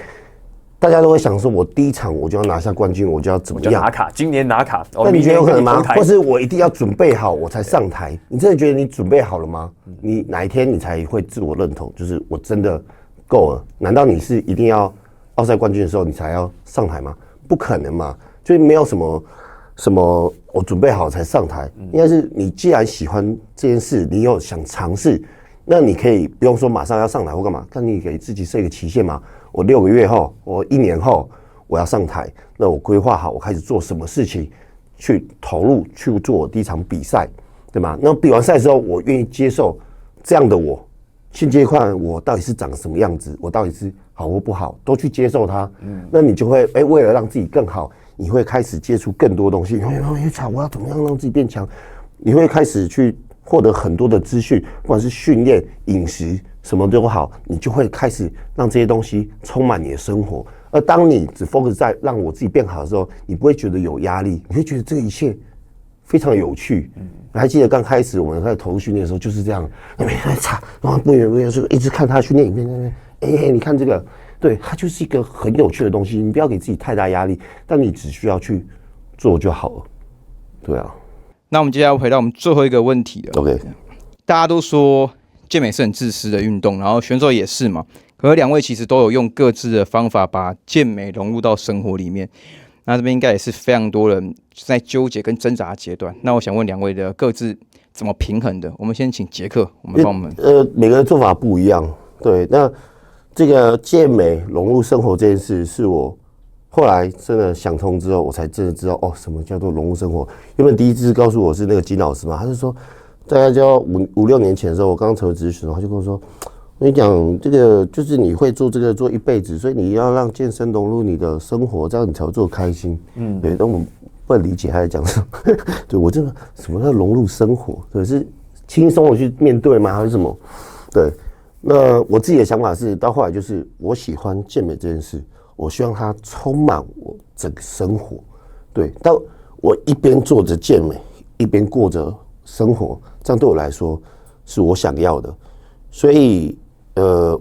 大家都会想说，我第一场我就要拿下冠军，我就要怎么样？我就拿卡，今年拿卡。那你觉得有可能吗？或是我一定要准备好我才上台？你真的觉得你准备好了吗？你哪一天你才会自我认同？就是我真的够了？难道你是一定要奥赛冠军的时候你才要上台吗？不可能嘛！就是没有什么我准备好才上台，应该是你既然喜欢这件事，你有想尝试，那你可以不用说马上要上台或干嘛，但你给自己设一个期限嘛。我6个月后，我1年后我要上台，那我规划好我开始做什么事情，去投入去做我第一场比赛，对吗？那比完赛之后，我愿意接受这样的我，现阶段我到底是长什么样子，我到底是好或不好，都去接受它。那你就会为了让自己更好，你会开始接触更多东西。我要怎么样让自己变强？你会开始去获得很多的资讯，不管是训练、饮食。什么都好，你就会开始让这些东西充满你的生活。而当你只 focus 在让我自己变好的时候，你不会觉得有压力，你会觉得这一切非常有趣。还记得刚开始我们在投入训练的时候就是这样，每天在查，然后不远就一直看他训练影片，你看这个，对，它就是一个很有趣的东西。你不要给自己太大压力，但你只需要去做就好了。对啊。那我们接下来回到我们最后一个问题了。OK， 大家都说。健美是很自私的运动，然后选手也是嘛。可是两位其实都有用各自的方法把健美融入到生活里面。那这边应该也是非常多人在纠结跟挣扎的阶段。那我想问两位的各自怎么平衡的？我们先请杰克，我们帮我们。每个人做法不一样。对，那这个健美融入生活这件事，是我后来真的想通之后，我才真的知道什么叫做融入生活。原本第一次告诉我是那个金老师嘛，他是说。大概就5-6年前的时候，我刚成为职业选手，他就跟我说：“我跟你讲，这个就是你会做这个做一辈子，所以你要让健身融入你的生活，这样你才会做开心。”对，但我们不能理解他在讲什么。对我真的什么叫融入生活？对，是轻松的去面对吗？还是什么？对，那我自己的想法是，到后来就是我喜欢健美这件事，我希望它充满我整个生活。对，但我一边做着健美，一边过着生活。这样对我来说是我想要的，所以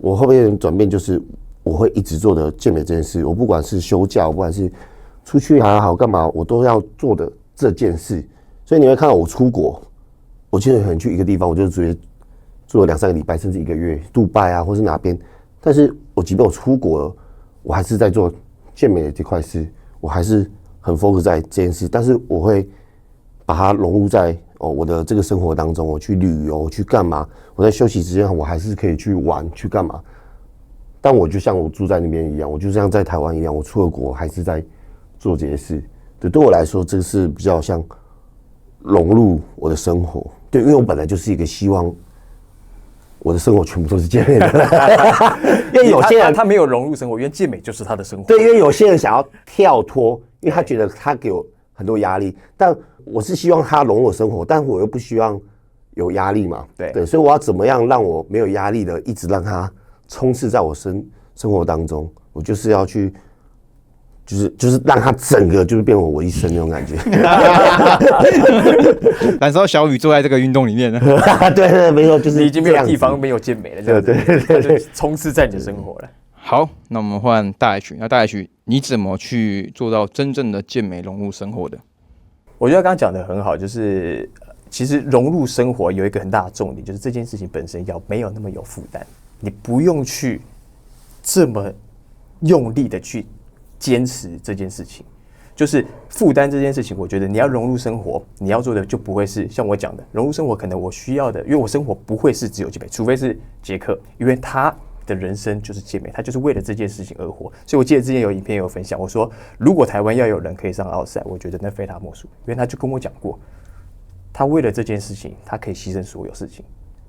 我后面转变就是我会一直做的健美这件事。我不管是休假，不管是出去还好干嘛，我都要做的这件事。所以你会看到我出国，我记得可能去一个地方，我就直接做了2-3个礼拜，甚至1个月，杜拜啊，或是哪边。但是我即便我出国了，我还是在做健美的这块事，我还是很 focus 在这件事，但是我会把它融入在我的这个生活当中，我去旅游去干嘛？我在休息时间我还是可以去玩去干嘛？但我就像我住在那边一样，我就像在台湾一样，我出了国还是在做这些事。对我来说，这个是比较像融入我的生活。对，因为我本来就是一个希望我的生活全部都是健美的，因为有些人他没有融入生活，因为健美就是他的生活。对，因为有些人想要跳脱，因为他觉得他给我很多压力，但我是希望他融入我生活，但我又不希望有压力嘛。对，所以我要怎么样让我没有压力的，一直让他充斥在我生活当中？我就是要去。就是让他整个就是变我一生那种感觉，燃烧小雨坐在这个运动里面呢。对，没错，就是你已经没有地方没有健美了，这样子，对，充斥在你的生活了。好，那我们换大 H， 那大 H 你怎么去做到真正的健美融入生活的？我觉得刚刚讲的很好，就是其实融入生活有一个很大的重点，就是这件事情本身要没有那么有负担，你不用去这么用力的去坚持这件事情，就是负担这件事情。我觉得你要融入生活，你要做的就不会是像我讲的融入生活。可能我需要的，因为我生活不会是只有健美，除非是杰克，因为他的人生就是健美，他就是为了这件事情而活。所以我记得之前有影片有分享，我说如果台湾要有人可以上奥赛，我觉得那非他莫属，因为他就跟我讲过，他为了这件事情，他可以牺牲所有事情。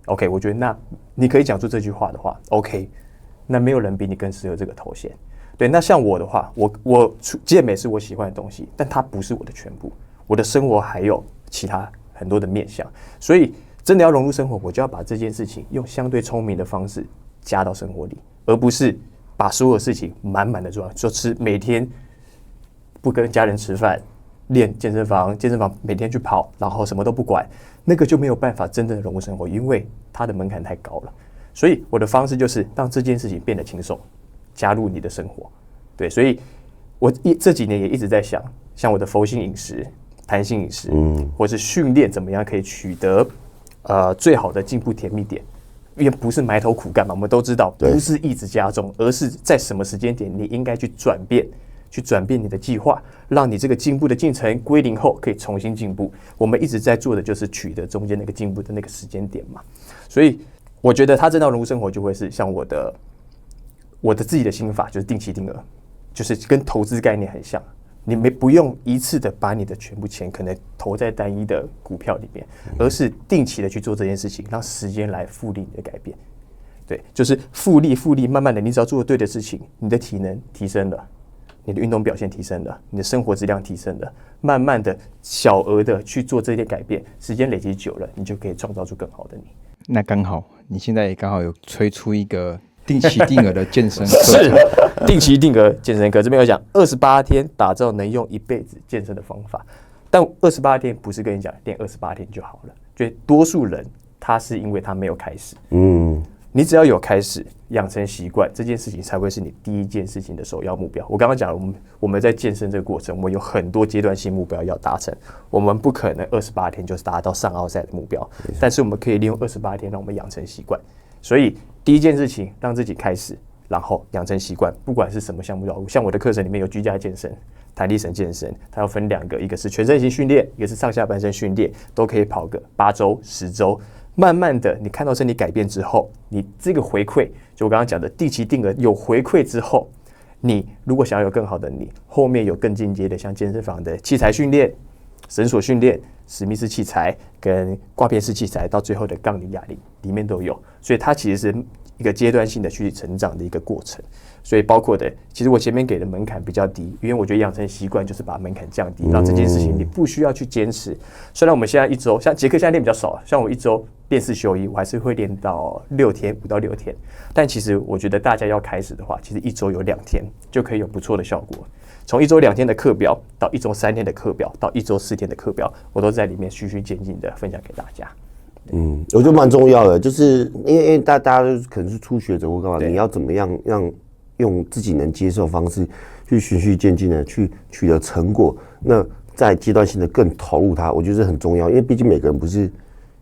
OK， 我觉得那你可以讲出这句话的话 ，OK， 那没有人比你更适合这个头衔。对，那像我的话，我健美是我喜欢的东西，但它不是我的全部。我的生活还有其他很多的面向，所以真的要融入生活，我就要把这件事情用相对聪明的方式加到生活里，而不是把所有事情满满的做，就吃每天不跟家人吃饭，练健身房每天去跑，然后什么都不管，那个就没有办法真正的融入生活，因为它的门槛太高了。所以我的方式就是让这件事情变得轻松。加入你的生活，对，所以我这几年也一直在想，像我的佛性饮食、弹性饮食，或是训练怎么样可以取得最好的进步甜蜜点，因为不是埋头苦干嘛，我们都知道，不是一直加重，而是在什么时间点你应该去转变你的计划，让你这个进步的进程归零后可以重新进步。我们一直在做的就是取得中间那个进步的那个时间点嘛，所以我觉得他这套融入生活就会是像我的自己的心法，就是定期定额，就是跟投资概念很像。你不用一次的把你的全部钱可能投在单一的股票里面，而是定期的去做这件事情，让时间来复利你的改变。对，就是复利，慢慢的，你只要做对的事情，你的体能提升了，你的运动表现提升了，你的生活质量提升了，慢慢的小额的去做这些改变，时间累积久了，你就可以创造出更好的你。那刚好，你现在也刚好有推出一个定期定额的健身课是定期定额健身课，这边有讲28天打造能用一辈子健身的方法，但28天不是跟你讲练28天就好了，就多数人他是因为他没有开始，你只要有开始养成习惯，这件事情才会是你第一件事情的首要目标。我刚刚讲了，我们在健身这个过程，我们有很多阶段性目标要达成，我们不可能28天就是达到上奥赛的目标，但是我们可以利用28天让我们养成习惯。所以第一件事情，让自己开始，然后养成习惯，不管是什么项目要，像我的课程里面有居家健身、弹力绳健身，它要分2个，一个是全身型训练，一个是上下半身训练，都可以跑个8周、10周。慢慢的，你看到身体改变之后，你这个回馈，就我刚刚讲的定期定额有回馈之后，你如果想要有更好的你，后面有更进阶的，像健身房的器材训练、绳索训练、史密斯器材跟挂片式器材，到最后的杠铃、哑铃里面都有，所以它其实是一个阶段性的去成长的一个过程。所以包括的，其实我前面给的门槛比较低，因为我觉得养成习惯就是把门槛降低，让这件事情你不需要去坚持。虽然我们现在一周，像杰克现在练比较少，像我一周练4休1，我还是会练到5到6天。但其实我觉得大家要开始的话，其实一周有2天就可以有不错的效果。从一周2天的课表到一周3天的课表，到一周4天的课表，我都在里面循序渐进的分享给大家。我觉得蛮重要的，就是因为大家可能是初学者或干嘛，你要怎么样让用自己能接受的方式去循序渐进的去取得成果，那在阶段性的更投入它，我觉得这很重要，因为毕竟每个人不是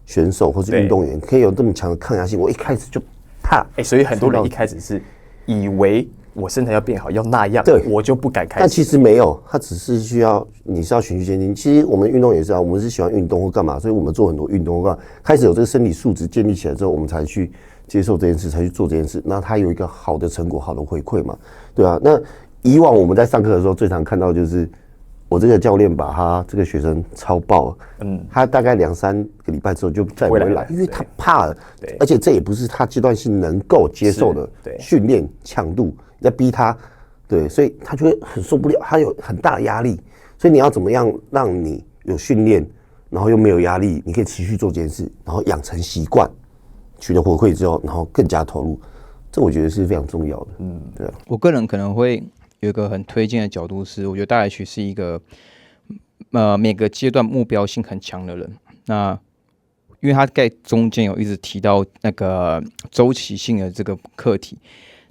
选手或是运动员，可以有这么强的抗压性。我一开始就怕，所以很多人一开始是以为我身材要变好，要那样，对我就不敢开始。但其实没有，它只是需要你是要循序渐进。其实我们运动也是啊，我们是喜欢运动或干嘛，所以我们做很多运动或干嘛，开始有这个身体素质建立起来之后，我们才去接受这件事，才去做这件事。那它有一个好的成果、好的回馈嘛，对啊。那以往我们在上课的时候，最常看到就是我这个教练把他这个学生超爆了，他大概2-3个礼拜之后就再也不会来，因为他怕了，而且这也不是他阶段性能够接受的训练强度，你在逼他，对，所以他就会很受不了，他有很大的压力，所以你要怎么样让你有训练，然后又没有压力，你可以持续做这件事，然后养成习惯，取得回馈之后，然后更加投入，这我觉得是非常重要的，对啊。我个人可能会有一个很推荐的角度是，我觉得大 H 是一个每个阶段目标性很强的人。那因为他在中间有一直提到那个周期性的这个课题，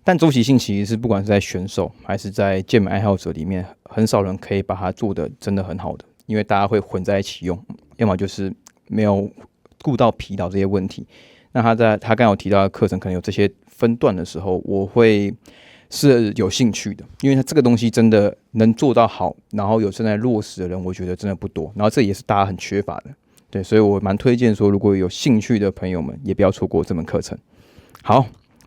但周期性其实是不管是在选手还是在健美爱好者里面，很少人可以把它做得真的很好的，因为大家会混在一起用，要么就是没有顾到疲劳这些问题。那他刚刚有提到的课程可能有这些分段的时候，我会是有兴趣的，因为他这个东西真的能做到好，然后有正在落实的人，我觉得真的不多，然后这也是大家很缺乏的，对，所以我蛮推荐说，如果有兴趣的朋友们，也不要错过这门课程。好，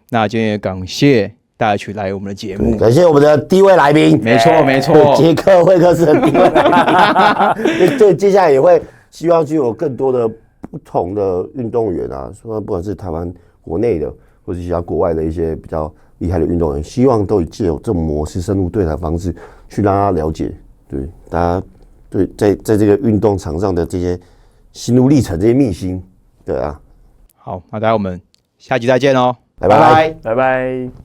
那今天也感谢大家去来我们的节目，感谢我们的第一位来宾，没错没错，杰克会客室的第一位来宾，对，接下来也会希望就有更多的不同的运动员啊，说不管是台湾国内的，或是其他国外的一些比较厉害的运动员，希望都借有这种模式、深入对谈的方式，去让他了解，对大家对在这个运动场上的这些心路历程、这些秘辛，对啊。好，那大家我们下集再见哦，拜拜。拜拜。